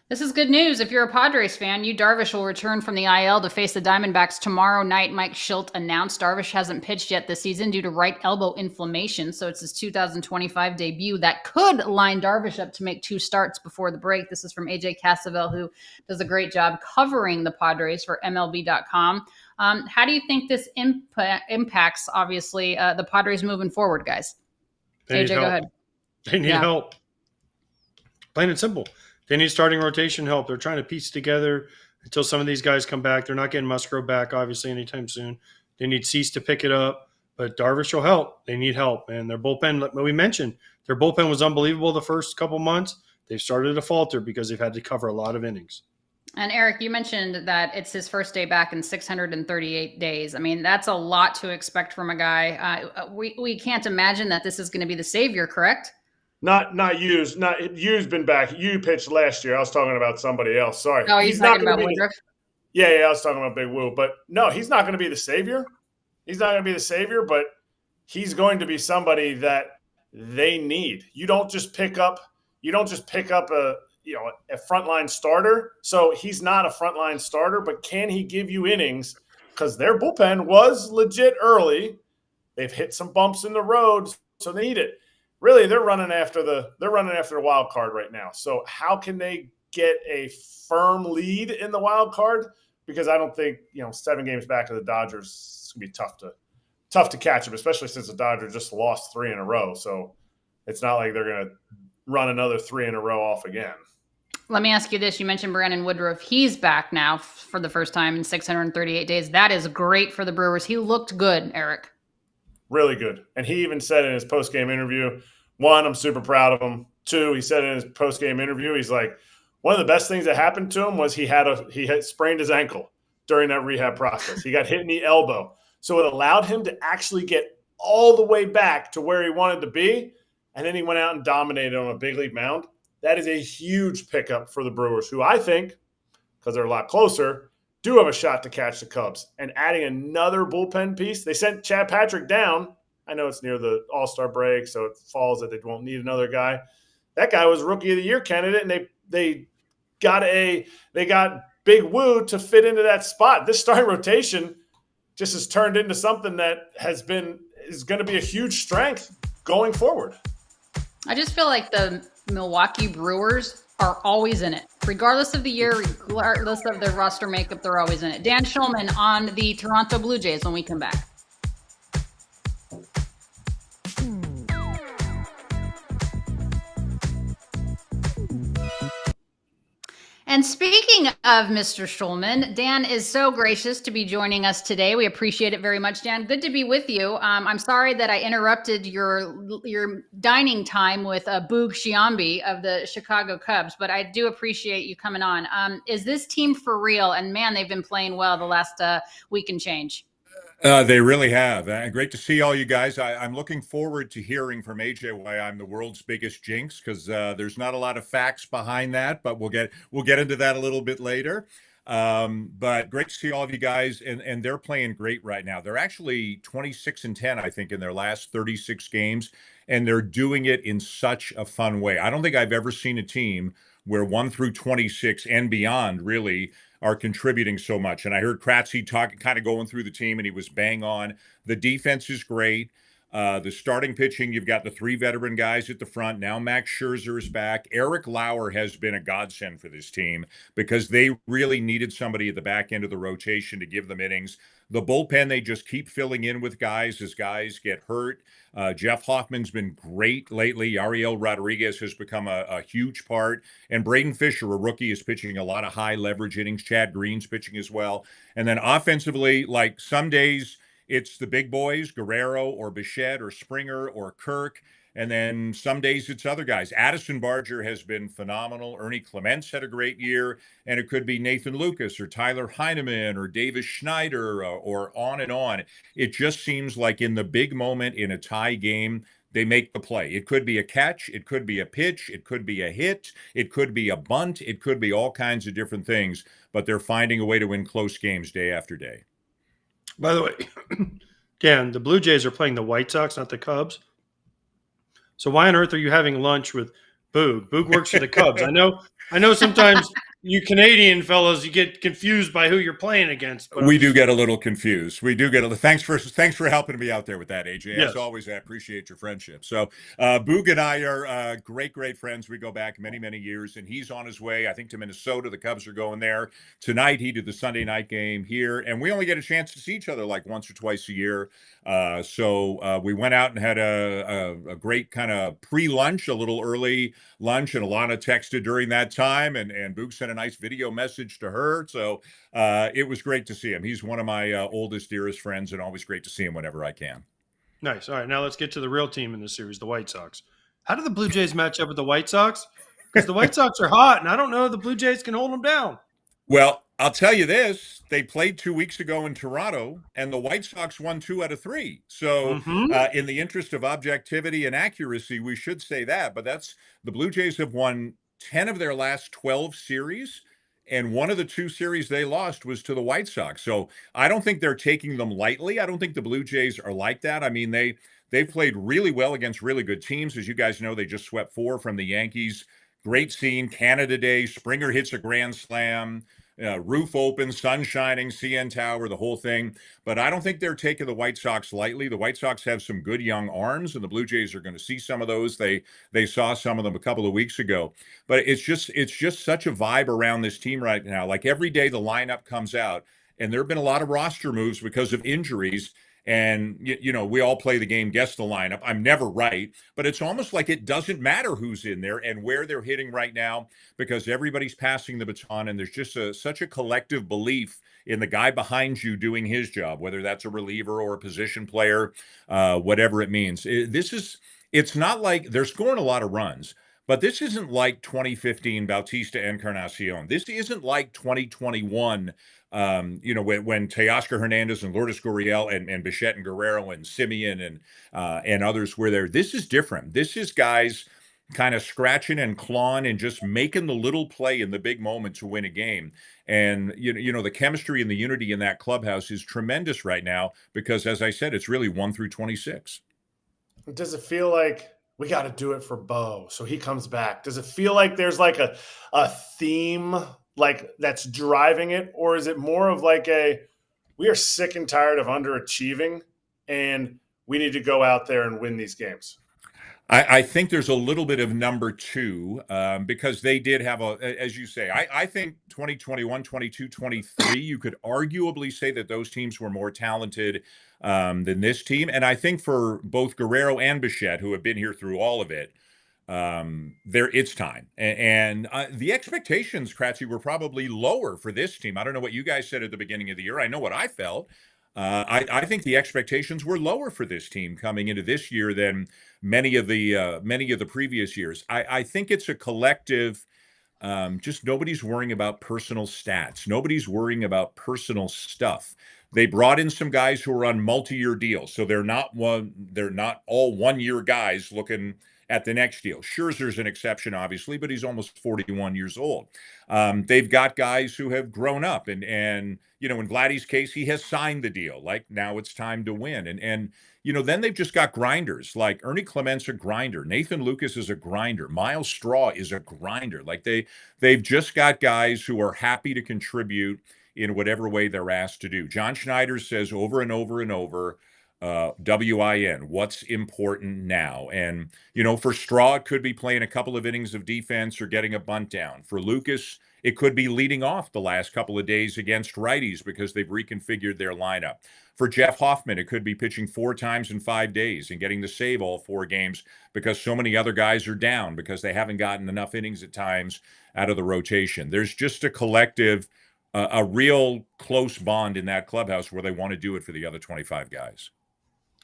This is good news. If you're a Padres fan, Darvish will return from the IL to face the Diamondbacks tomorrow night. Mike Shildt announced Darvish hasn't pitched yet this season due to right elbow inflammation, so it's his 2025 debut. That could line Darvish up to make 2 starts before the break. This is from AJ Cassavell, who does a great job covering the Padres for MLB.com. How do you think this impacts, obviously, the Padres moving forward, guys? AJ, go ahead. They need help. Plain and simple. They need starting rotation help. They're trying to piece together until some of these guys come back. They're not getting Musgrove back, obviously, anytime soon. They need Cease to pick it up, but Darvish will help. They need help, and their bullpen, we mentioned, their bullpen was unbelievable the first couple months. they've started to falter because they've had to cover a lot of innings. And Erik, you mentioned that it's his first day back in 638 days. I mean, that's a lot to expect from a guy. We can't imagine that this is going to be the savior, correct? Not Hughes. Not Hughes been back. You pitched last year. I was talking about somebody else. Sorry. Oh, he's not talking about Woodruff? Yeah, I was talking about Big Woo. But no, he's not going to be the savior. He's not going to be the savior, but he's going to be somebody that they need. You don't just pick up a frontline starter. So he's not a frontline starter, but can he give you innings? Because their bullpen was legit early. They've hit some bumps in the road, so they need it. Really, they're running after the wild card right now. So how can they get a firm lead in the wild card? Because I don't think 7 games back of the Dodgers, it's gonna be tough to catch them, especially since the Dodgers just lost 3 in a row. So it's not like they're gonna run another 3 in a row off again. Let me ask you this. You mentioned Brandon Woodruff. He's back now for the first time in 638 days. That is great for the Brewers. He looked good, Erik. Really good. And he even said in his post-game interview, 1, I'm super proud of him. 2, he said in his post-game interview, he's like, one of the best things that happened to him was he had sprained his ankle during that rehab process. He got hit in the elbow. So it allowed him to actually get all the way back to where he wanted to be. And then he went out and dominated on a big league mound. That is a huge pickup for the Brewers, who I think, because they're a lot closer, do have a shot to catch the Cubs. And adding another bullpen piece, they sent Chad Patrick down. I know it's near the All-Star break, so it falls that they won't need another guy. That guy was Rookie of the Year candidate, and they got Big Woo to fit into that spot. This starting rotation just has turned into something that is going to be a huge strength going forward. I just feel like the Milwaukee Brewers are always in it. Regardless of the year, regardless of their roster makeup, they're always in it. Dan Shulman on the Toronto Blue Jays when we come back. And speaking of Mr. Shulman, Dan is so gracious to be joining us today. We appreciate it very much, Dan. Good to be with you. I'm sorry that I interrupted your dining time with Boog Sciambi of the Chicago Cubs, but I do appreciate you coming on. Is this team for real? And man, they've been playing well the last week and change. They really have. Great to see all you guys. I'm looking forward to hearing from AJ why I'm the world's biggest jinx, because there's not a lot of facts behind that, but we'll get into that a little bit later. But great to see all of you guys, and they're playing great right now. They're actually 26-10, I think, in their last 36 games, and they're doing it in such a fun way. I don't think I've ever seen a team where 1 through 26 and beyond really are contributing so much. And I heard Kratz kind of going through the team, and he was bang on. The defense is great. The starting pitching, you've got the 3 veteran guys at the front. Now Max Scherzer is back. Eric Lauer has been a godsend for this team because they really needed somebody at the back end of the rotation to give them innings. The bullpen, they just keep filling in with guys as guys get hurt. Jeff Hoffman's been great lately. Ariel Rodriguez has become a huge part. And Braden Fisher, a rookie, is pitching a lot of high leverage innings. Chad Green's pitching as well. And then offensively, like some days, it's the big boys, Guerrero or Bichette or Springer or Kirk. And then some days it's other guys. Addison Barger has been phenomenal. Ernie Clements had a great year. And it could be Nathan Lucas or Tyler Heineman or Davis Schneider or on and on. It just seems like in the big moment in a tie game, they make the play. It could be a catch. It could be a pitch. It could be a hit. It could be a bunt. It could be all kinds of different things. But they're finding a way to win close games day after day. By the way, Dan, the Blue Jays are playing the White Sox, not the Cubs. So why on earth are you having lunch with Boog? Boog works for the Cubs. I know sometimes you Canadian fellows, you get confused by who you're playing against. But we do get a little confused. We do get a little. Thanks for helping me out there with that, AJ. Yes. As always, I appreciate your friendship. So Boog and I are great friends. We go back many years, and he's on his way, I think, to Minnesota. The Cubs are going there tonight. He did the Sunday night game here, and we only get a chance to see each other like once or twice a year. So we went out and had a great kind of pre-lunch, a little early lunch, and Alanna texted during that time, and Boog sent a nice video message to her. So it was great to see him. He's one of my oldest, dearest friends, and always great to see him whenever I can. Nice. All right, now let's get to the real team in this series, the White Sox. How do the Blue Jays match up with the White Sox? because the White Sox are hot, and I don't know if the Blue Jays can hold them down. Well, I'll tell you this. They played 2 weeks ago in Toronto, and the White Sox won 2 out of 3. So, in the interest of objectivity and accuracy, we should say that. But the Blue Jays have won 10 of their last 12 series, and one of the 2 series they lost was to the White Sox. So, I don't think they're taking them lightly. I don't think the Blue Jays are like that. I mean, they've played really well against really good teams. As you guys know, they just swept 4 from the Yankees. Great scene, Canada Day. Springer hits a grand slam. Roof open, sun shining, CN Tower, the whole thing. But I don't think they're taking the White Sox lightly. The White Sox have some good young arms, and the Blue Jays are going to see some of those. They saw some of them a couple of weeks ago. But it's just such a vibe around this team right now. Like every day the lineup comes out, and there have been a lot of roster moves because of injuries. And, we all play the game, guess the lineup. I'm never right, but it's almost like it doesn't matter who's in there and where they're hitting right now because everybody's passing the baton. And there's just such a collective belief in the guy behind you doing his job, whether that's a reliever or a position player, whatever it means. It's not like they're scoring a lot of runs, but this isn't like 2015 Bautista Encarnacion. This isn't like 2021 when Teoscar Hernandez and Lourdes Gurriel and Bichette and Guerrero and Simeon and others were there. This is different. This is guys kind of scratching and clawing and just making the little play in the big moment to win a game. And, the chemistry and the unity in that clubhouse is tremendous right now because, as I said, it's really 1 through 26. Does it feel like we got to do it for Bo so he comes back? Does it feel like there's like a theme like that's driving it, or is it more of like we are sick and tired of underachieving and we need to go out there and win these games? I think there's a little bit of number 2 because they did have as you say, I think 2021, 22, 23, you could arguably say that those teams were more talented than this team. And I think for both Guerrero and Bichette, who have been here through all of it, it's time. And the expectations, Kratzy, were probably lower for this team. I don't know what you guys said at the beginning of the year. I know what I felt. I think the expectations were lower for this team coming into this year than many of the previous years. I think it's a collective. Just nobody's worrying about personal stats. Nobody's worrying about personal stuff. They brought in some guys who are on multi-year deals, so they're not all 1-year guys looking at the next deal. Scherzer's an exception, obviously, but he's almost 41 years old. They've got guys who have grown up, and in Vladdy's case, he has signed the deal. Like now, it's time to win, and then they've just got grinders. Like Ernie Clement's a grinder, Nathan Lucas is a grinder, Miles Straw is a grinder. Like they've just got guys who are happy to contribute in whatever way they're asked to do. John Schneider says over and over and over. WIN, what's important now? And, for Straw, it could be playing a couple of innings of defense or getting a bunt down. For Lucas, it could be leading off the last couple of days against righties because they've reconfigured their lineup. For Jeff Hoffman, it could be pitching 4 times in 5 days and getting the save all 4 games because so many other guys are down because they haven't gotten enough innings at times out of the rotation. There's just a collective, a real close bond in that clubhouse where they want to do it for the other 25 guys.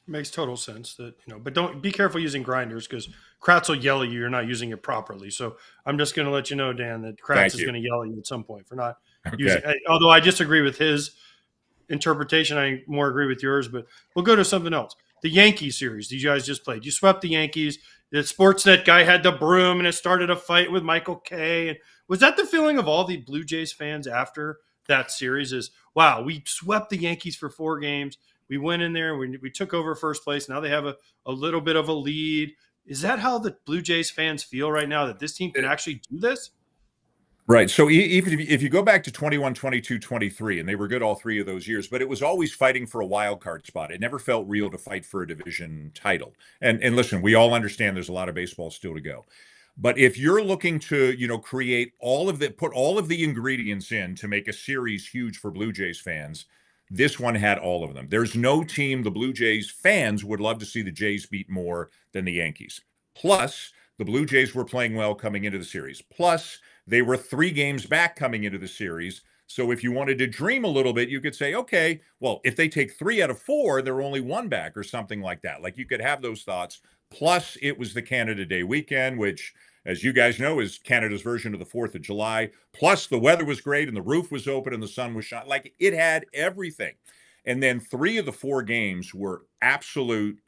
Makes total sense that, but don't be careful using grinders because Kratz will yell at you. You're not using it properly. So I'm just going to let you know, Dan, that Kratz is going to yell at you at some point for not using it. Although I disagree with his interpretation. I more agree with yours, but we'll go to something else. The Yankee series you guys just played. You swept the Yankees. The Sportsnet guy had the broom and it started a fight with Michael Kay. And was that the feeling of all the Blue Jays fans after that series is, wow, we swept the Yankees for 4 games. We went in there, we took over first place. Now they have a little bit of a lead. Is that how the Blue Jays fans feel right now, that this team can actually do this? Right. So even if you go back to 21, 22, 23, and they were good all 3 of those years, but it was always fighting for a wild card spot. It never felt real to fight for a division title. And listen, we all understand there's a lot of baseball still to go. But if you're looking to, create put all of the ingredients in to make a series huge for Blue Jays fans, this one had all of them. There's no team the Blue Jays fans would love to see the Jays beat more than the Yankees. Plus, the Blue Jays were playing well coming into the series. Plus, they were 3 games back coming into the series. So if you wanted to dream a little bit, you could say, okay, well, if they take 3 out of 4, they're only 1 back or something like that. Like you could have those thoughts. Plus, it was the Canada Day weekend, which as you guys know, is Canada's version of the 4th of July. Plus, the weather was great and the roof was open and the sun was shining. Like, it had everything. And then 3 of the 4 games were absolute,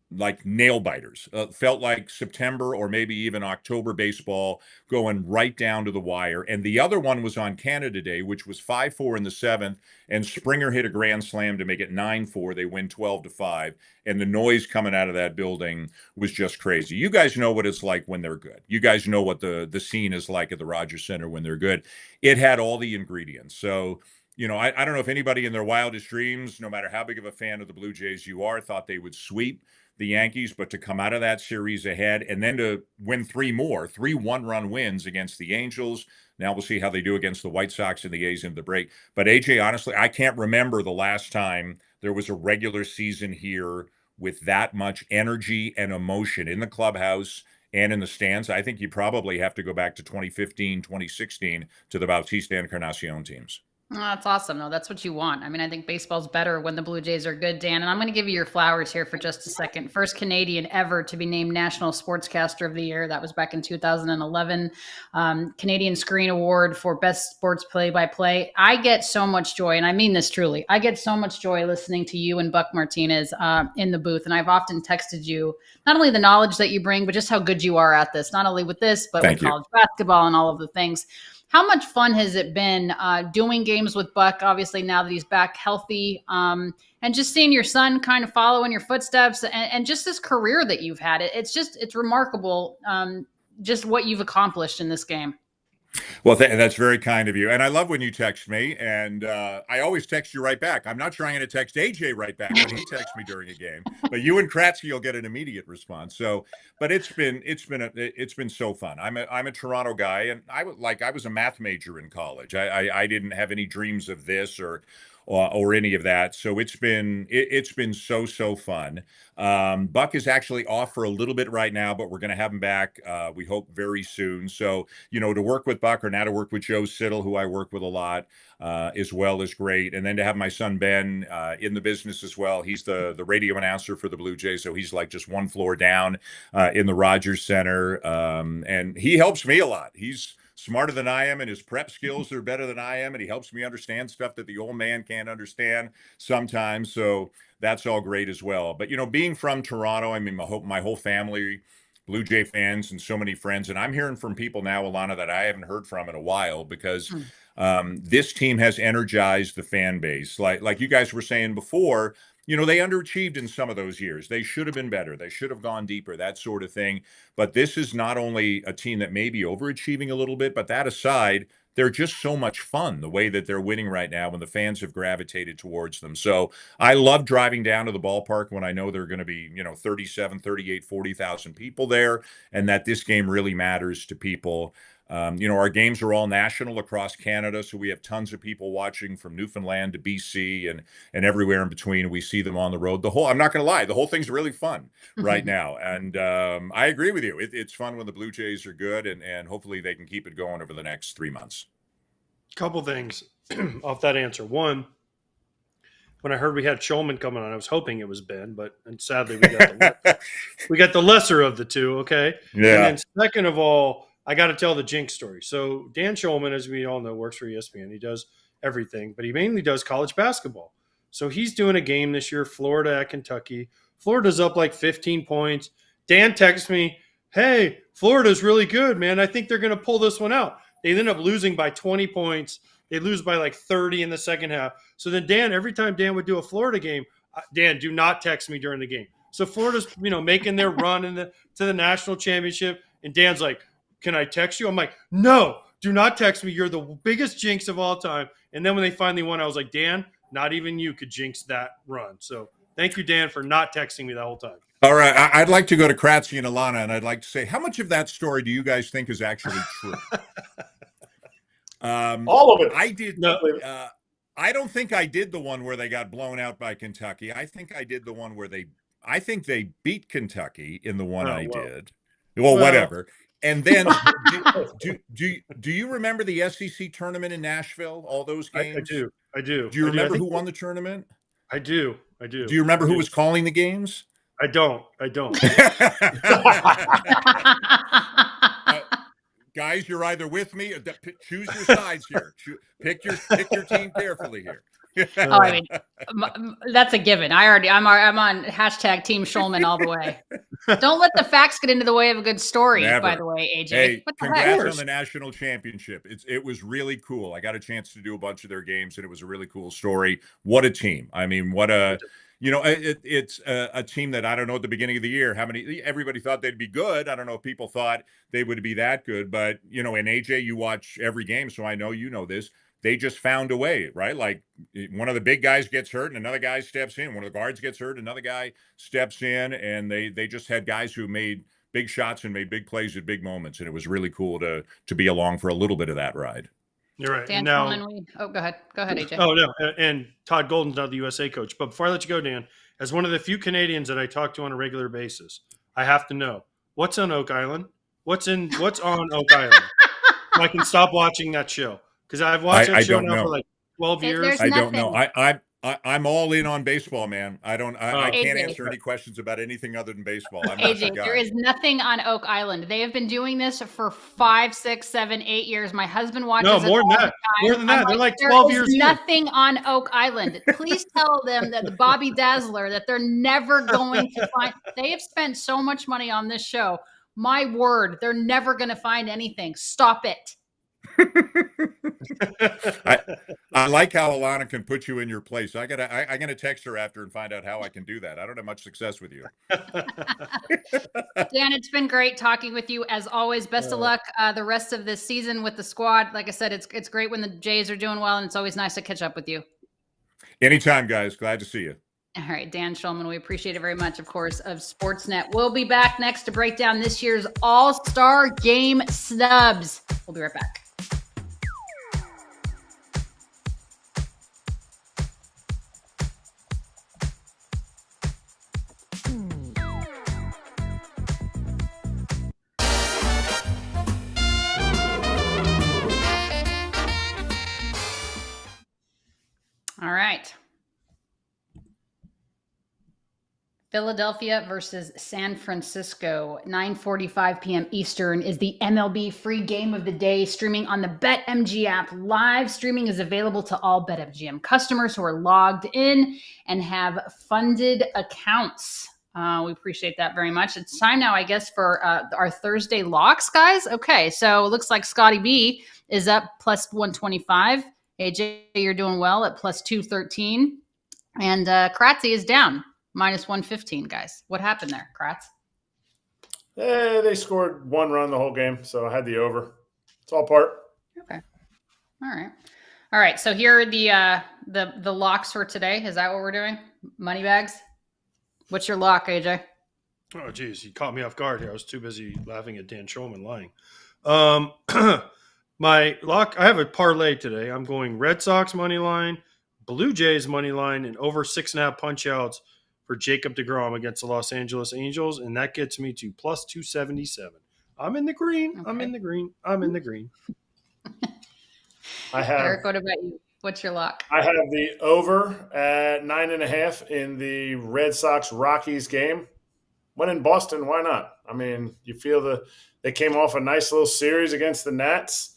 like, nail biters. Felt like September or maybe even October baseball, going right down to the wire. And the other one was on Canada Day, which was 5-4 in the 7th, and Springer hit a grand slam to make it 9-4. They win 12-5, and the noise coming out of that building was just crazy. You guys know what it's like when they're good. You guys know what the scene is like at the Rogers Center when they're good. It had all the ingredients. So, you know, I don't know if anybody in their wildest dreams, no matter how big of a fan of the Blue Jays you are, thought they would sweep the Yankees, but to come out of that series ahead and then to win 3 one-run wins against the Angels. Now we'll see how they do against the White Sox and the A's in the break. But AJ, honestly, I can't remember the last time there was a regular season here with that much energy and emotion in the clubhouse and in the stands. I think you probably have to go back to 2015, 2016 to the Bautista Encarnacion teams. Oh, that's awesome. No, that's what you want. I mean, I think baseball's better when the Blue Jays are good, Dan. And I'm going to give you your flowers here for just a second. First Canadian ever to be named National Sportscaster of the Year. That was back in 2011. Canadian Screen Award for Best Sports Play-by-Play. I get so much joy, and I mean this truly. I get so much joy listening to you and Buck Martinez in the booth. And I've often texted you not only the knowledge that you bring, but just how good you are at this. Not only with this, but with college basketball and all of the things. How much fun has it been doing games with Buck, obviously now that he's back healthy, and just seeing your son kind of follow in your footsteps and just this career that you've had? It's remarkable just what you've accomplished in this game. Well, that's very kind of you. And I love when you text me, and I always text you right back. I'm not trying to text AJ right back when he texts me during a game, but you and Kratz, you'll get an immediate response. So, but it's been so fun. I'm a Toronto guy, and I was a math major in college. I didn't have any dreams of this or any of that. So it's been so fun. Buck is actually off for a little bit right now, but we're going to have him back, we hope, very soon. So, you know, to work with Buck, or now to work with Joe Siddle, who I work with a lot, as well, is great. And then to have my son Ben in the business as well. He's the radio announcer for the Blue Jays, so he's like just one floor down in the Rogers Center, and he helps me a lot. He's smarter than I am, and his prep skills are better than I am, and he helps me understand stuff that the old man can't understand sometimes. So that's all great as well. But, you know, being from Toronto, I mean, my whole family, Blue Jay fans, and so many friends, and I'm hearing from people now, Alanna, that I haven't heard from in a while, because this team has energized the fan base. Like you guys were saying before, you know, they underachieved in some of those years. They should have been better. They should have gone deeper, that sort of thing. But this is not only a team that may be overachieving a little bit, but that aside, they're just so much fun the way that they're winning right now, and the fans have gravitated towards them. So I love driving down to the ballpark when I know there are going to be, you know, 37, 38, 40,000 people there, and that this game really matters to people. You know, our games are all national across Canada, so we have tons of people watching from Newfoundland to BC and everywhere in between. We see them on the road. I'm not going to lie, the whole thing's really fun right now. And I agree with you. It's fun when the Blue Jays are good, and hopefully they can keep it going over the next 3 months. Couple things off that answer. One, when I heard we had Shulman coming on, I was hoping it was Ben, and sadly we got the lesser of the two. Okay. Yeah. And then second of all, I got to tell the Jenks story. So Dan Shulman, as we all know, works for ESPN. He does everything, but he mainly does college basketball. So he's doing a game this year, Florida at Kentucky. Florida's up like 15 points. Dan texts me, "Hey, Florida's really good, man. I think they're going to pull this one out." They end up losing by 20 points. They lose by like 30 in the second half. So then Dan, every time Dan would do a Florida game, Dan, do not text me during the game. So Florida's, you know, making their run to the national championship, and Dan's like, "Can I text you?" I'm like, "No, do not text me. You're the biggest jinx of all time." And then when they finally won, I was like, "Dan, not even you could jinx that run." So thank you, Dan, for not texting me that whole time. All right. I'd like to go to Kratz and Alanna, and I'd like to say, how much of that story do you guys think is actually true? All of it. I did. I don't think I did the one where they got blown out by Kentucky. I think I did the one where I think they beat Kentucky in the one did. Well, whatever. And then, do you remember the SEC tournament in Nashville? All those games. I do. Do you remember who won the tournament? I do. Do you remember who was calling the games? I don't. guys, you're either with me or choose your sides here. Pick your team carefully here. Oh, I mean, that's a given. I'm on hashtag Team Shulman all the way. Don't let the facts get into the way of a good story. Never. By the way, AJ. Hey, what the congrats heck? on the national championship. It was really cool. I got a chance to do a bunch of their games, and it was a really cool story. What a team! I mean, what a it's a team that I don't know at the beginning of the year everybody thought they'd be good. I don't know if people thought they would be that good, but in AJ, you watch every game, so I know you know this. They just found a way, right? Like one of the big guys gets hurt and another guy steps in. One of the guards gets hurt, another guy steps in, and they just had guys who made big shots and made big plays at big moments, and it was really cool to be along for a little bit of that ride. You're right. Dan Now, go ahead, AJ. Oh no, and Todd Golden's now the USA coach. But before I let you go, Dan, as one of the few Canadians that I talk to on a regular basis, I have to know what's on Oak Island. What's on Oak Island? So I can stop watching that show. Because I've watched that show now for like 12 years. I don't know. I'm all in on baseball, man. I can't answer any questions about anything other than baseball. I'm not the AJ, guy. there is nothing on Oak Island. They have been doing this for 5, 6, 7, 8 years. My husband watches it more all than that. the time. More than that. They're like 12 years in. Nothing on Oak Island. Please tell them that the Bobby Dazzler that they're never going to find. They have spent so much money on this show. My word, they're never going to find anything. Stop it. I like how Alanna can put you in your place. I'm gonna text her after and find out how I can do that. I don't have much success with you. Dan, it's been great talking with you as always. Best of luck the rest of this season with the squad. Like I said, it's great when the Jays are doing well, and it's always nice to catch up with you. Anytime, guys. Glad to see you. All right, Dan Shulman, we appreciate it very much, of course, of Sportsnet. We'll be back next to break down this year's All-Star Game snubs. We'll be right back. All right. Philadelphia versus San Francisco, 9:45 p.m. Eastern is the MLB free game of the day, streaming on the BetMGM app. Live streaming is available to all BetMGM customers who are logged in and have funded accounts. We appreciate that very much. It's time now, I guess, for our Thursday locks, guys. Okay, so it looks like Scotty B is up plus 125. AJ, you're doing well at plus 213. And Kratz is down. Minus 115, guys. What happened there, Kratz? They scored one run the whole game, so I had the over. It's all part. Okay. All right. So here are the locks for today. Is that what we're doing? Money bags? What's your lock, AJ? Oh, geez. You caught me off guard here. I was too busy laughing at Dan Shulman lying. My lock, I have a parlay today. I'm going Red Sox money line, Blue Jays money line, and over 6.5 punch outs for Jacob deGrom against the Los Angeles Angels, and that gets me to plus 277. I'm in the green. Okay. I'm in the green. I have Erik, what about you? What's your lock? I have the over at 9.5 in the Red Sox Rockies game. When in Boston, why not? I mean, you feel they came off a nice little series against the Nats.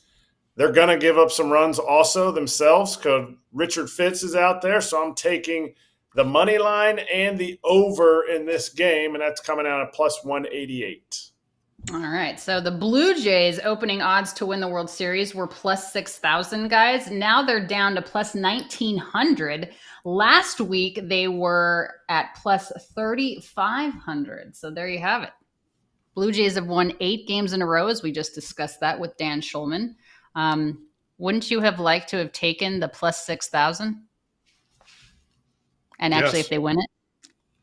They're going to give up some runs also themselves because Richard Fitz is out there, so I'm taking the money line and the over in this game, and that's coming out at plus 188. All right. So the Blue Jays opening odds to win the World Series were plus 6,000, guys. Now they're down to plus 1,900. Last week, they were at plus 3,500. So there you have it. Blue Jays have won 8 games in a row, as we just discussed that with Dan Shulman. Wouldn't you have liked to have taken the plus 6,000? And actually, Yes. if they win it?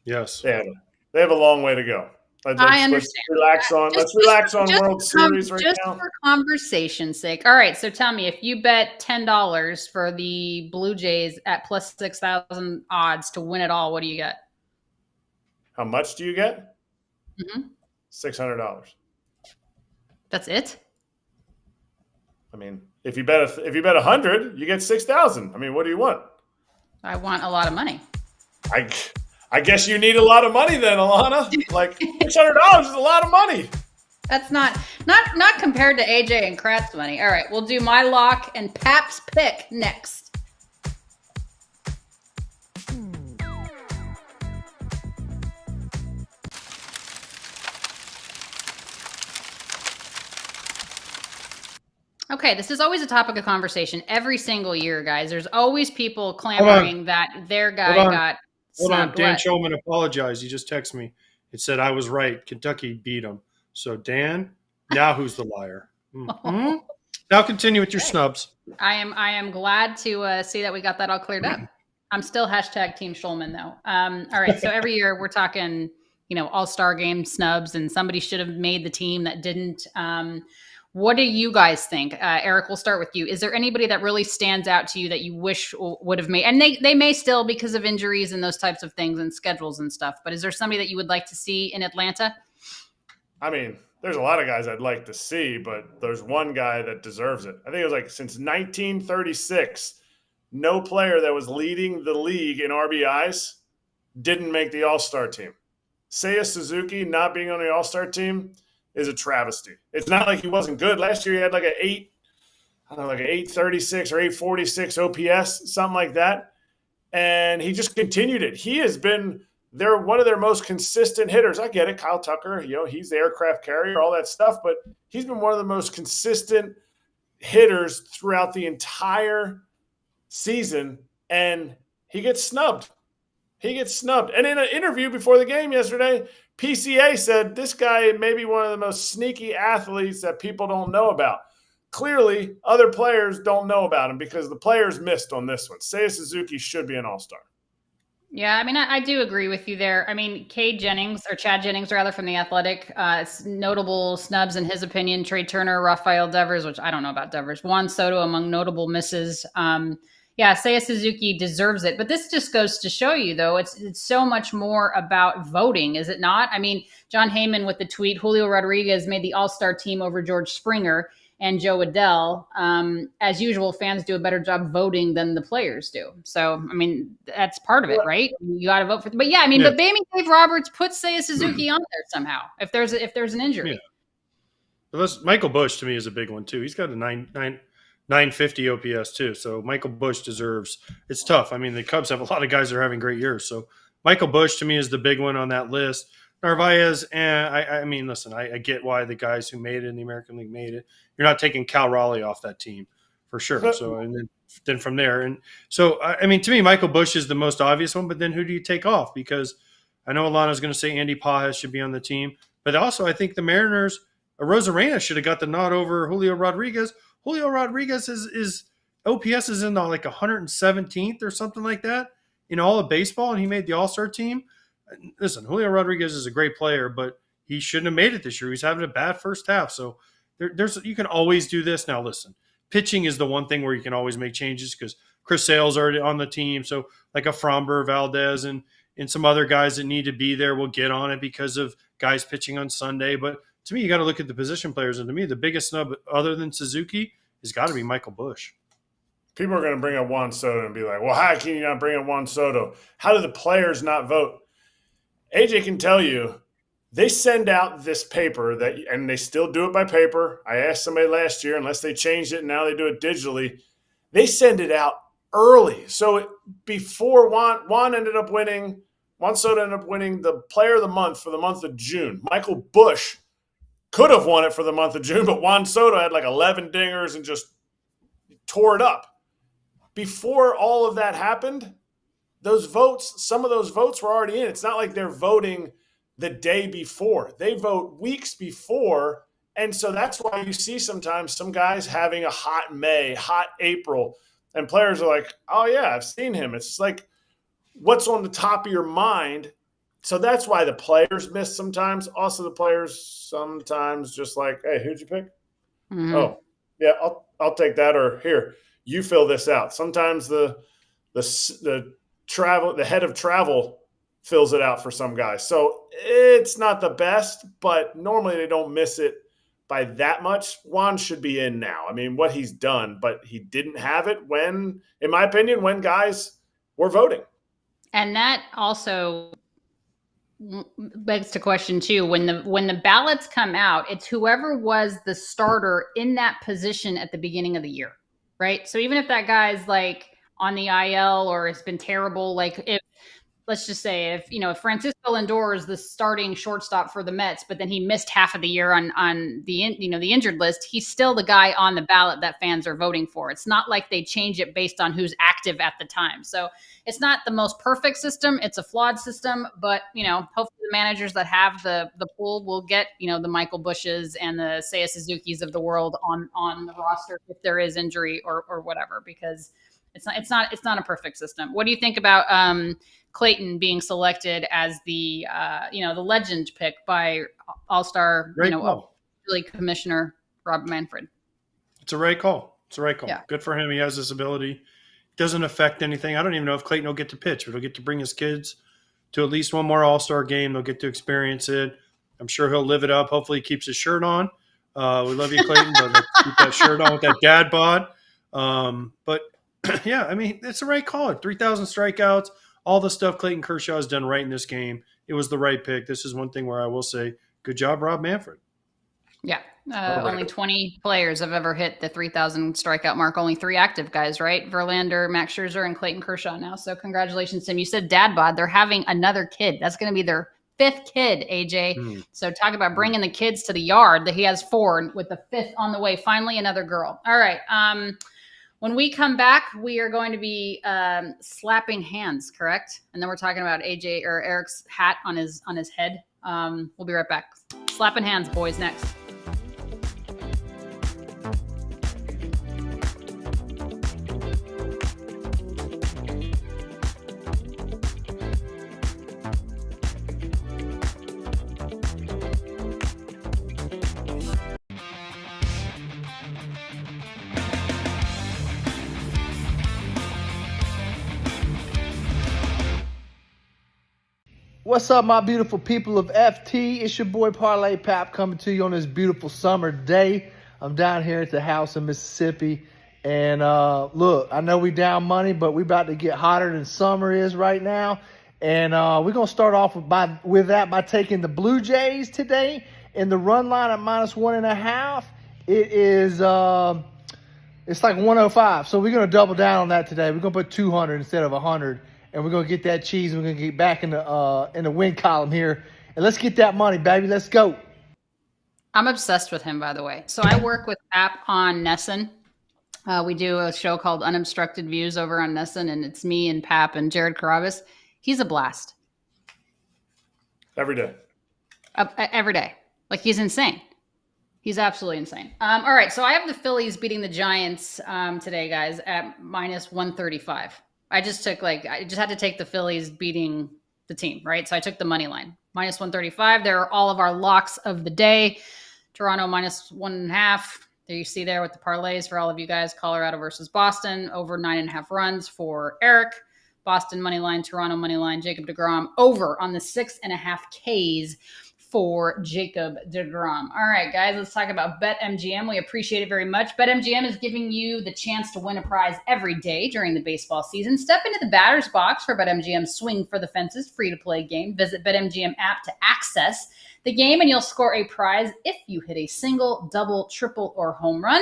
Yes. They have a long way to go. I understand. Let's relax on World Series right just now. For conversation's sake. All right. So tell me, if you bet $10 for the Blue Jays at plus 6,000 odds to win it all, what do you get? How much do you get? Mm-hmm. $600. That's it? I mean, if you bet 100, you get 6,000. I mean, what do you want? I want a lot of money. I guess you need a lot of money then, Alanna. Like $600 is a lot of money. That's not compared to AJ and Kratz money. All right, we'll do my lock and Pap's pick next. Okay, this is always a topic of conversation every single year, guys. There's always people clamoring that their guy got Hold on, snubbed. Dan What? Shulman apologized. He just texted me. It said I was right. Kentucky beat them. So Dan, now who's the liar? Mhm. Now continue with your snubs. I am glad to see that we got that all cleared up. I'm still hashtag Team Shulman though. All right, so every year we're talking, All-Star game snubs, and somebody should have made the team that didn't. What do you guys think? Erik, we'll start with you. Is there anybody that really stands out to you that you wish would have made? And they may still because of injuries and those types of things and schedules and stuff. But is there somebody that you would like to see in Atlanta? I mean, there's a lot of guys I'd like to see, but there's one guy that deserves it. I think it was like since 1936, no player that was leading the league in RBIs didn't make the All-Star team. Seiya Suzuki not being on the All-Star team is a travesty. It's not like he wasn't good. Last year he had like an 836 or 846 OPS, something like that. And he just continued it. He has been one of their most consistent hitters. I get it, Kyle Tucker, he's the aircraft carrier, all that stuff, but he's been one of the most consistent hitters throughout the entire season, and he gets snubbed. And in an interview before the game yesterday, PCA said this guy may be one of the most sneaky athletes that people don't know about. Clearly, other players don't know about him because the players missed on this one. Seiya Suzuki should be an all-star. Yeah, I mean, I do agree with you there. I mean, Chad Jennings from The Athletic, notable snubs in his opinion. Trey Turner, Rafael Devers, which I don't know about Devers. Juan Soto among notable misses. Seiya Suzuki deserves it. But this just goes to show you, though, it's so much more about voting, is it not? I mean, John Heyman with the tweet, Julio Rodriguez made the All-Star team over George Springer and Joe Adele. As usual, fans do a better job voting than the players do. So, I mean, that's part of it, right? You got to vote for them. But yeah, I mean, but maybe Dave Roberts puts Seiya Suzuki on there somehow if there's an injury. Yeah. Michael Busch to me is a big one too. He's got a 950 OPS too. So Michael Busch deserves. It's tough. I mean, the Cubs have a lot of guys that are having great years. So Michael Busch to me is the big one on that list. Narvaez, I mean, listen, I get why the guys who made it in the American League made it. You're not taking Cal Raleigh off that team for sure. So, and then from there. And so, I mean, to me, Michael Busch is the most obvious one, but then who do you take off? Because I know Alana's going to say Andy Pages should be on the team, but also I think the Mariners, Rosarena should have got the nod over Julio Rodriguez. Julio Rodriguez is OPS is in the like 117th or something like that in all of baseball, and he made the All-Star team. Listen, Julio Rodriguez is a great player, but he shouldn't have made it this year. He's having a bad first half. So there's you can always do this. Now, listen, pitching is the one thing where you can always make changes because Chris Sale's already on the team. So like a Framber, Valdez, and some other guys that need to be there will get on it because of guys pitching on Sunday. But to me, you got to look at the position players. And to me, the biggest snub other than Suzuki has got to be Michael Busch. People are going to bring up Juan Soto and be like, well, how can you not bring up Juan Soto? How do the players not vote? AJ can tell you they send out this paper and they still do it by paper. I asked somebody last year, unless they changed it and now they do it digitally, they send it out early. So before Juan Soto ended up winning the player of the month for the month of June. Michael Busch could have won it for the month of June, but Juan Soto had like 11 dingers and just tore it up. Before all of that happened, some of those votes were already in. It's not like they're voting the day before. They vote weeks before, and so that's why you see sometimes some guys having a hot May, hot April, and players are like, oh, yeah, I've seen him. It's like what's on the top of your mind. So that's why the players miss sometimes. Also, the players sometimes just like, hey, who'd you pick? Mm-hmm. Oh, yeah, I'll take that. Or here, you fill this out. Sometimes the head of travel fills it out for some guys. So it's not the best, but normally they don't miss it by that much. Juan should be in now. I mean, what he's done, but he didn't have it when, in my opinion, when guys were voting. And that also begs to question too, when the ballots come out, it's whoever was the starter in that position at the beginning of the year, right? So even if that guy's like on the IL or has been terrible, like if let's just say if Francisco Lindor is the starting shortstop for the Mets, but then he missed half of the year on the injured list, he's still the guy on the ballot that fans are voting for. It's not like they change it based on who's active at the time. So it's not the most perfect system. It's a flawed system, but hopefully the managers that have the pool will get the Michael Bushes and the Seiya Suzuki's of the world on the roster if there is injury or whatever, because it's not a perfect system. What do you think about Clayton being selected as the legend pick by All-Star really Commissioner Rob Manfred? It's a right call. Yeah. Good for him. He has this ability. It doesn't affect anything. I don't even know if Clayton will get to pitch, but he'll get to bring his kids to at least one more All-Star game. They'll get to experience it. I'm sure he'll live it up. Hopefully he keeps his shirt on. We love you, Clayton, but keep that shirt on with that dad bod. But yeah, I mean, it's the right call. 3,000 strikeouts. All the stuff Clayton Kershaw has done right in this game. It was the right pick. This is one thing where I will say, good job, Rob Manfred. Yeah. Only 20 players have ever hit the 3,000 strikeout mark. Only 3 active guys, right? Verlander, Max Scherzer, and Clayton Kershaw now. So congratulations, Tim. You said dad bod. They're having another kid. That's going to be their 5th kid, AJ. So talk about bringing the kids to the yard. That he has 4 with the 5th on the way. Finally, another girl. All right. When we come back, we are going to be slapping hands, correct? And then we're talking about AJ or Erik's hat on his head. We'll be right back. Slapping hands, boys, next. What's up, my beautiful people of FT? It's your boy Parlay Pap coming to you on this beautiful summer day. I'm down here at the house in Mississippi. And look, I know we down money, but we about to get hotter than summer is right now. And we're going to start off with that by taking the Blue Jays today in the run line at -1.5. It is it's like 105. So we're going to double down on that today. We're going to put 200 instead of 100. And we're going to get that cheese. And we're going to get back in the win column here. And let's get that money, baby. Let's go. I'm obsessed with him, by the way. So I work with Pap on Nesson. We do a show called Unobstructed Views over on Nesson, and it's me and Pap and Jared Carabas. He's a blast. Every day. Every day. Like, he's insane. He's absolutely insane. All right, so I have the Phillies beating the Giants today, guys, at -135. I just had to take the Phillies beating the team, right? So I took the money line. -135. There are all of our locks of the day. Toronto -1.5. There you see there with the parlays for all of you guys. Colorado versus Boston, over 9.5 runs for Erik. Boston money line, Toronto money line, Jacob deGrom over on the 6.5 Ks for Jacob deGrom. All right, guys, let's talk about BetMGM. We appreciate it very much. BetMGM is giving you the chance to win a prize every day during the baseball season. Step into the batter's box for BetMGM's Swing for the Fences free-to-play game. Visit BetMGM app to access the game, and you'll score a prize if you hit a single, double, triple, or home run.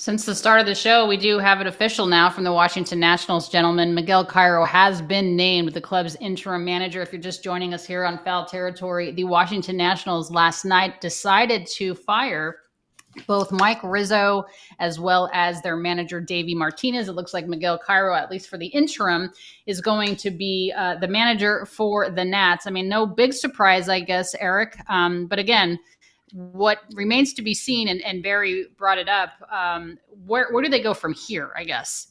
Since the start of the show, we do have it official now from the Washington Nationals, gentlemen. Miguel Cairo has been named the club's interim manager. If you're just joining us here on Foul Territory, the Washington Nationals last night decided to fire both Mike Rizzo as well as their manager, Dave Martinez. It looks like Miguel Cairo, at least for the interim, is going to be the manager for the Nats. I mean, no big surprise, I guess, Erik. But again, what remains to be seen, and Barry brought it up, where do they go from here, I guess?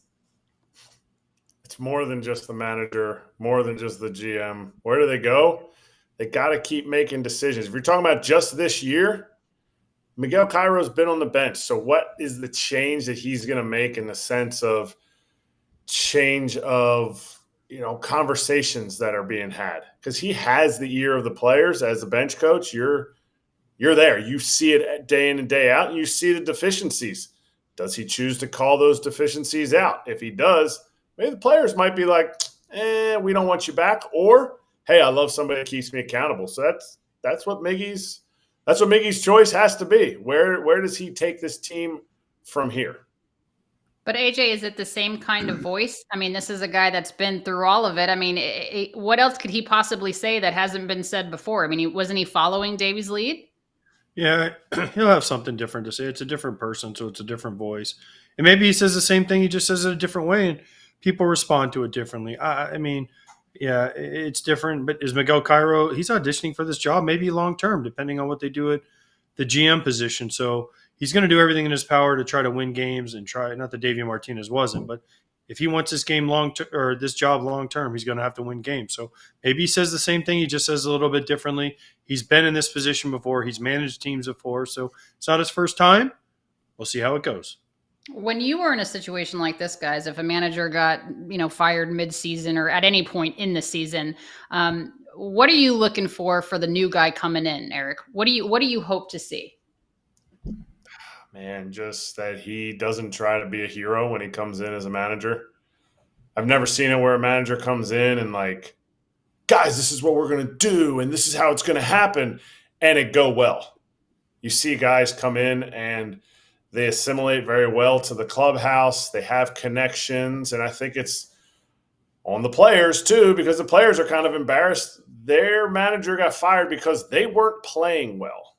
It's more than just the manager, more than just the GM. Where do they go? They got to keep making decisions. If you're talking about just this year, Miguel Cairo's been on the bench. So what is the change that he's going to make in the sense of change of, conversations that are being had? Because he has the ear of the players as a bench coach. You're there. You see it day in and day out, and you see the deficiencies. Does he choose to call those deficiencies out? If he does, maybe the players might be like, we don't want you back. Or, hey, I love somebody that keeps me accountable. So that's what Miggy's choice has to be. Where does he take this team from here? But AJ, is it the same kind of voice? I mean, this is a guy that's been through all of it. I mean, what else could he possibly say that hasn't been said before? I mean, wasn't he following Davey's lead? Yeah, he'll have something different to say. It's a different person, so it's a different voice. And maybe he says the same thing, he just says it a different way, and people respond to it differently. I mean, yeah, it's different. But is Miguel Cairo, he's auditioning for this job, maybe long-term, depending on what they do at the GM position. So he's going to do everything in his power to try to win games and try, not that Dave Martinez wasn't, but if he wants this game this job long term, he's going to have to win games. So maybe he says the same thing. He just says a little bit differently. He's been in this position before. He's managed teams before, so it's not his first time. We'll see how it goes. When you were in a situation like this, guys, if a manager got fired mid-season or at any point in the season, what are you looking for the new guy coming in, Erik? What do you hope to see? Man, just that he doesn't try to be a hero when he comes in as a manager. I've never seen it where a manager comes in and like, guys, this is what we're going to do and this is how it's going to happen, and it go well. You see guys come in and they assimilate very well to the clubhouse. They have connections, and I think it's on the players too, because the players are kind of embarrassed. Their manager got fired because they weren't playing well.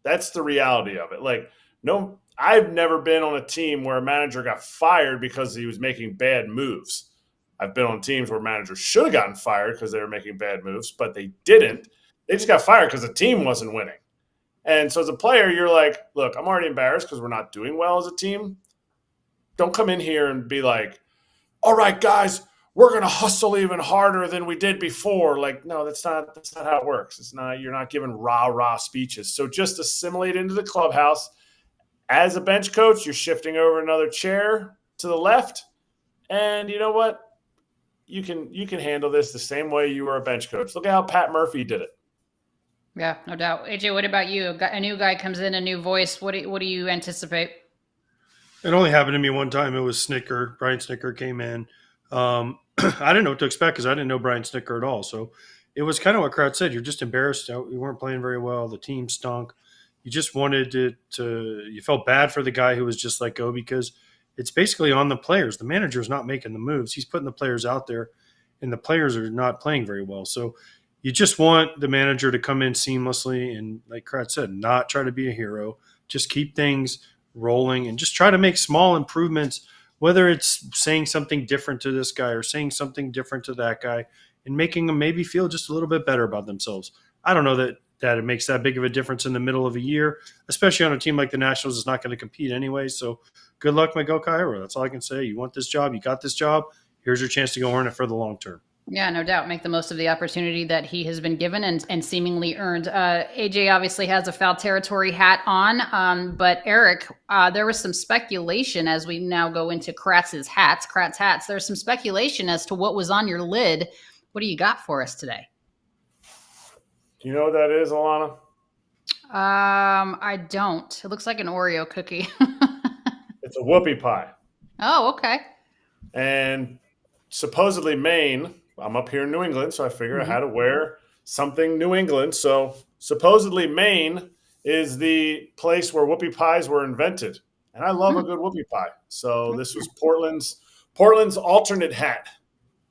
That's the reality of it. Like, no, I've never been on a team where a manager got fired because he was making bad moves. I've been on teams where managers should have gotten fired because they were making bad moves, but they didn't. They just got fired because the team wasn't winning. And so as a player, you're like, look, I'm already embarrassed because we're not doing well as a team. Don't come in here and be like, all right, guys, we're going to hustle even harder than we did before. Like, no, that's not how it works. You're not giving rah-rah speeches. So just assimilate into the clubhouse. As a bench coach, you're shifting over another chair to the left, and you know what? You can handle this the same way you were a bench coach. Look at how Pat Murphy did it. Yeah, no doubt. AJ, what about you? A new guy comes in, a new voice. What do you anticipate? It only happened to me one time. It was Snitker. Brian Snitker came in. I didn't know what to expect because I didn't know Brian Snitker at all. So it was kind of what Kratz said. You're just embarrassed. You weren't playing very well. The team stunk. You just wanted you felt bad for the guy who was just let go because it's basically on the players. The manager's not making the moves. He's putting the players out there, and the players are not playing very well. So you just want the manager to come in seamlessly and, like Kratz said, not try to be a hero. Just keep things rolling and just try to make small improvements, whether it's saying something different to this guy or saying something different to that guy and making them maybe feel just a little bit better about themselves. I don't know that it makes that big of a difference in the middle of a year, especially on a team like the Nationals is not going to compete anyway. So good luck, Miguel Cairo. That's all I can say. You want this job. You got this job. Here's your chance to go earn it for the long term. Yeah, no doubt. Make the most of the opportunity that he has been given and seemingly earned. AJ obviously has a foul territory hat on, but Erik, there was some speculation as we now go into Kratz hats. There's some speculation as to what was on your lid. What do you got for us today? Do you know what that is, Alanna? I don't. It looks like an Oreo cookie. It's a whoopie pie. Oh, okay. And supposedly Maine, I'm up here in New England, so I figure I had to wear something New England. So supposedly Maine is the place where whoopie pies were invented. and I love a good whoopie pie. So this was Portland's alternate hat,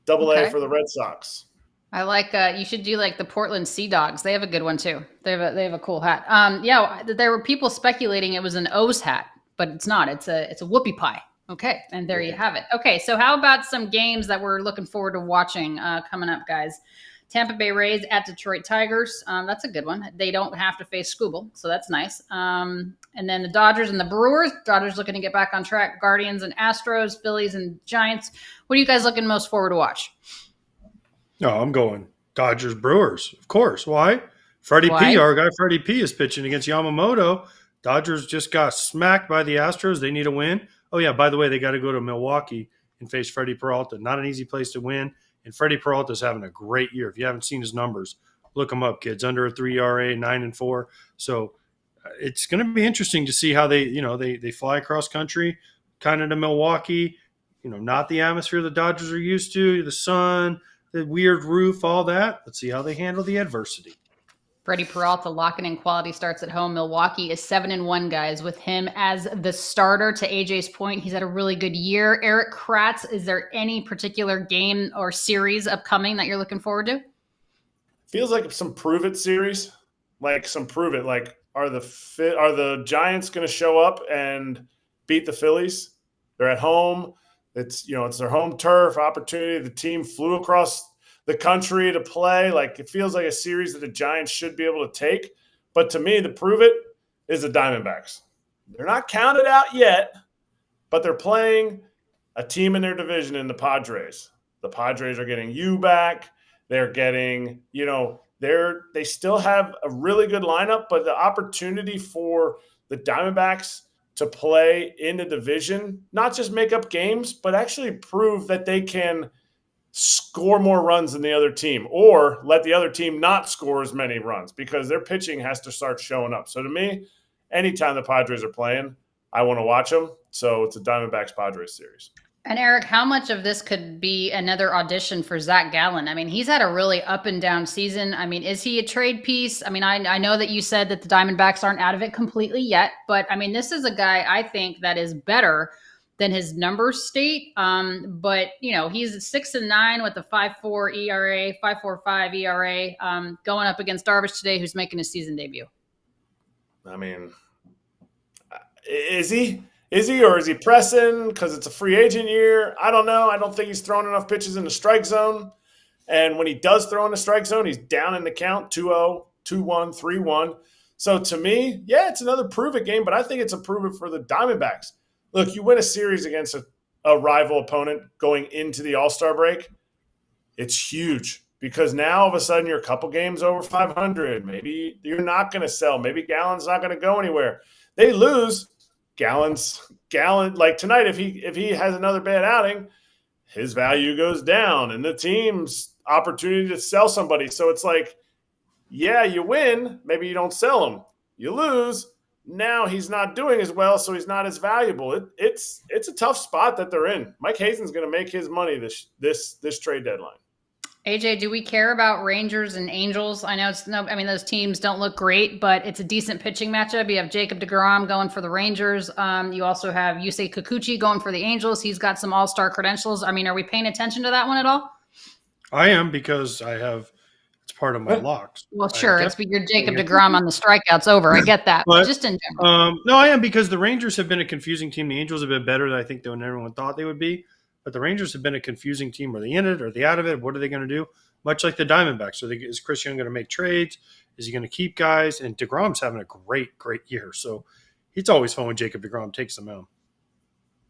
Double A Okay. for the Red Sox. I like you should do like the Portland Sea Dogs. They have a good one too. They have a cool hat. Yeah, there were people speculating it was an O's hat, but it's not. It's a whoopie pie. Okay, and there you have it. Okay, so how about some games that we're looking forward to watching coming up, guys? Tampa Bay Rays at Detroit Tigers. That's a good one. They don't have to face Scooble, so that's nice. And then the Dodgers and the Brewers. Dodgers looking to get back on track. Guardians and Astros. Phillies and Giants. What are you guys looking most forward to watch? No, I'm going Dodgers Brewers, of course. Why? Freddie Why? P, our guy Freddie P, is pitching against Yamamoto. Dodgers just got smacked by the Astros. They need a win. Oh, yeah, by the way, they got to go to Milwaukee and face Freddie Peralta. Not an easy place to win. And Freddie Peralta's having a great year. If you haven't seen his numbers, look him up, kids. Under a 3 ERA, 9-4. So it's going to be interesting to see how they fly across country, kind of to Milwaukee. Not the atmosphere the Dodgers are used to, the sun, the weird roof, all that. Let's see how they handle the adversity. Freddie Peralta locking in quality starts at home. Milwaukee is 7-1, guys, with him as the starter. To AJ's point, he's had a really good year. Erik Kratz, is there any particular game or series upcoming that you're looking forward to? Feels like some prove it series, like some prove it. Like are the Giants going to show up and beat the Phillies? They're at home. It's their home turf opportunity. The team flew across the country to play. Like it feels like a series that the Giants should be able to take. But to me, the prove it is the Diamondbacks. They're not counted out yet, but they're playing a team in their division in the Padres. The Padres are getting you back. They're getting, they still have a really good lineup, but the opportunity for the Diamondbacks to play in the division, not just make up games, but actually prove that they can score more runs than the other team or let the other team not score as many runs because their pitching has to start showing up. So to me, anytime the Padres are playing, I want to watch them. So it's a Diamondbacks-Padres series. And Erik, how much of this could be another audition for Zach Gallen? I mean, he's had a really up and down season. I mean, is he a trade piece? I mean, I know that you said that the Diamondbacks aren't out of it completely yet, but I mean, this is a guy I think that is better than his numbers state. But he's 6-9 with a 5.4 ERA, 5.45 ERA, going up against Darvish today, who's making his season debut. I mean, is he? Or is he pressing because it's a free agent year? I don't know. I don't think he's throwing enough pitches in the strike zone. And when he does throw in the strike zone, he's down in the count, 2-0, 2-1, 3-1. So to me, yeah, it's another prove-it game, but I think it's a prove-it for the Diamondbacks. Look, you win a series against a rival opponent going into the All-Star break, it's huge because now all of a sudden you're a couple games over 500. Maybe you're not going to sell. Maybe Gallen's not going to go anywhere. They lose. Gallen, like tonight, if he has another bad outing, his value goes down and the team's opportunity to sell somebody. So it's like, yeah, you win. Maybe you don't sell him. You lose. Now he's not doing as well, so he's not as valuable. It's a tough spot that they're in. Mike Hazen's going to make his money this trade deadline. AJ, do we care about Rangers and Angels? I know those teams don't look great, but it's a decent pitching matchup. You have Jacob deGrom going for the Rangers. You also have Yusei Kikuchi going for the Angels. He's got some all-star credentials. I mean, are we paying attention to that one at all? I am because it's part of my locks. Well, sure. It's your Jacob deGrom on the strikeouts over. I get that. But just in general. No, I am because the Rangers have been a confusing team. The Angels have been better than I think than everyone thought they would be. But the Rangers have been a confusing team. Are they in it? Are they out of it? What are they going to do? Much like the Diamondbacks. Is Chris Young going to make trades? Is he going to keep guys? And DeGrom's having a great, great year. So it's always fun when Jacob deGrom takes the mound.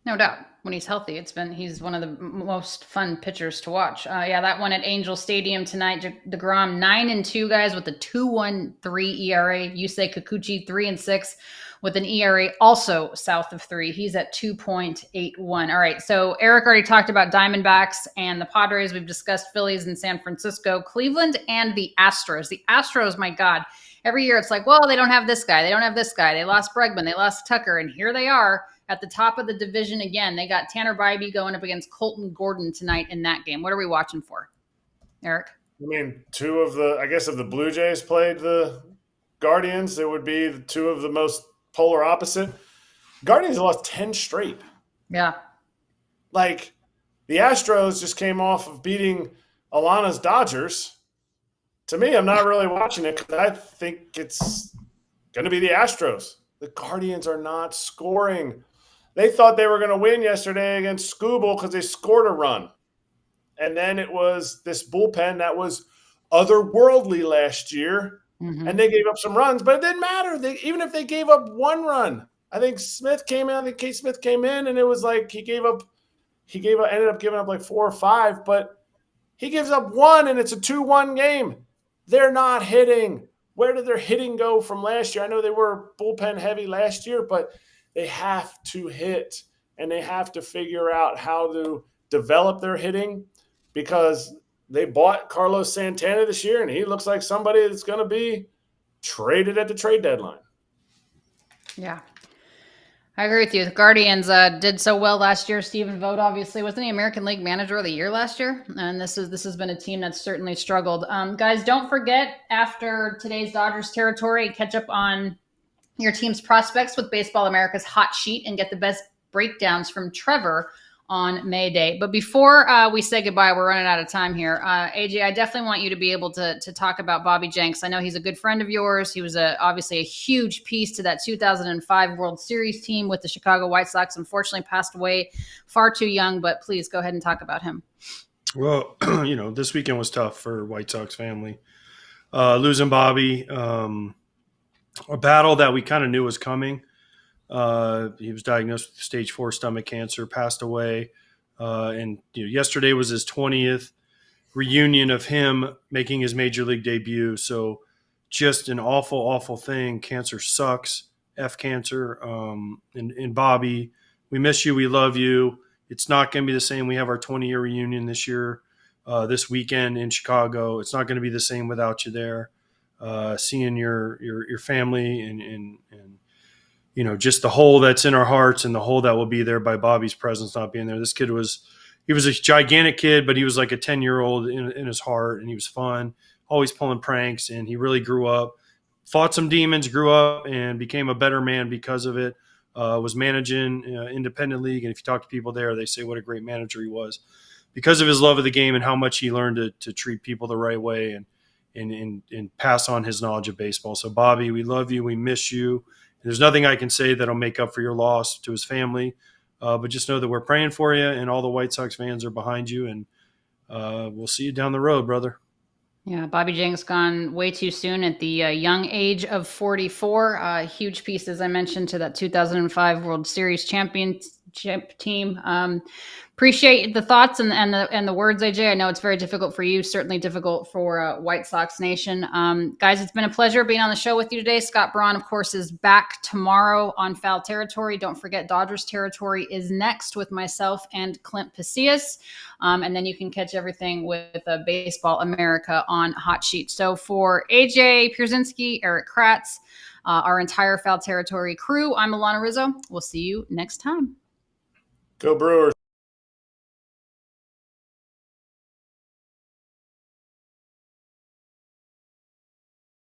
No doubt. When he's healthy, he's one of the most fun pitchers to watch. That one at Angel Stadium tonight. DeGrom 9-2 guys with a 2.13 ERA. Yusei Kikuchi 3-6 with an ERA also south of 3. He's at 2.81. All right. So Erik already talked about Diamondbacks and the Padres. We've discussed Phillies and San Francisco, Cleveland, and the Astros. The Astros, my God, every year it's like, well, they don't have this guy. They don't have this guy. They lost Bregman. They lost Tucker. And here they are at the top of the division again. They got Tanner Bybee going up against Colton Gordon tonight in that game. What are we watching for, Erik? I mean, if the Blue Jays played the Guardians, it would be the two of the most polar opposite. Guardians have lost 10 straight. Yeah. Like, the Astros just came off of beating Alanna's Dodgers. To me, I'm not really watching it because I think it's going to be the Astros. The Guardians are not scoring. They thought they were going to win yesterday against Scooble because they scored a run. And then it was this bullpen that was otherworldly last year, and they gave up some runs, but it didn't matter. Even if they gave up one run, I think Smith came in. I think K. Smith came in, and it was like he ended up giving up like 4 or 5, but he gives up one, and it's a 2-1 game. They're not hitting. Where did their hitting go from last year? I know they were bullpen heavy last year, but they have to hit, and they have to figure out how to develop their hitting because they bought Carlos Santana this year, and he looks like somebody that's going to be traded at the trade deadline. Yeah. I agree with you. The Guardians did so well last year. Stephen Vogt, obviously, wasn't he American League Manager of the Year last year? And this has been a team that's certainly struggled. Guys, don't forget, after today's Dodgers territory, catch up on your team's prospects with Baseball America's Hot Sheet and get the best breakdowns from Trevor on May Day. But before we say goodbye, we're running out of time here. AJ, I definitely want you to be able to talk about Bobby Jenks. I know he's a good friend of yours. He was obviously a huge piece to that 2005 World Series team with the Chicago White Sox. Unfortunately, passed away far too young, but please go ahead and talk about him. Well, this weekend was tough for White Sox family. Losing Bobby, a battle that we kind of knew was coming. He was diagnosed with stage 4 stomach cancer, passed away. And yesterday was his 20th reunion of him making his major league debut. So just an awful, awful thing. Cancer sucks. F cancer. And Bobby, we miss you. We love you. It's not going to be the same. We have our 20-year reunion this year, this weekend in Chicago. It's not going to be the same without you there. Seeing your family and just the hole that's in our hearts and the hole that will be there by Bobby's presence not being there. This kid was a gigantic kid, but he was like a 10-year-old in his heart, and he was fun, always pulling pranks, and he really grew up, fought some demons, grew up, and became a better man because of it. Was managing independent league, and if you talk to people there, they say what a great manager he was because of his love of the game and how much he learned to treat people the right way and pass on his knowledge of baseball. So, Bobby, we love you. We miss you. There's nothing I can say that'll make up for your loss to his family, but just know that we're praying for you, and all the White Sox fans are behind you, and we'll see you down the road, brother. Yeah, Bobby Jenks gone way too soon at the young age of 44. Huge piece, as I mentioned, to that 2005 World Series championship team. Appreciate the thoughts and the words, AJ. I know it's very difficult for you, certainly difficult for White Sox Nation. Guys, it's been a pleasure being on the show with you today. Scott Braun, of course, is back tomorrow on Foul Territory. Don't forget, Dodgers Territory is next with myself and Clint Pasillas. And then you can catch everything with Baseball America on Hot Sheet. So for AJ Pierzynski, Erik Kratz, our entire Foul Territory crew, I'm Alanna Rizzo. We'll see you next time. Go Brewers.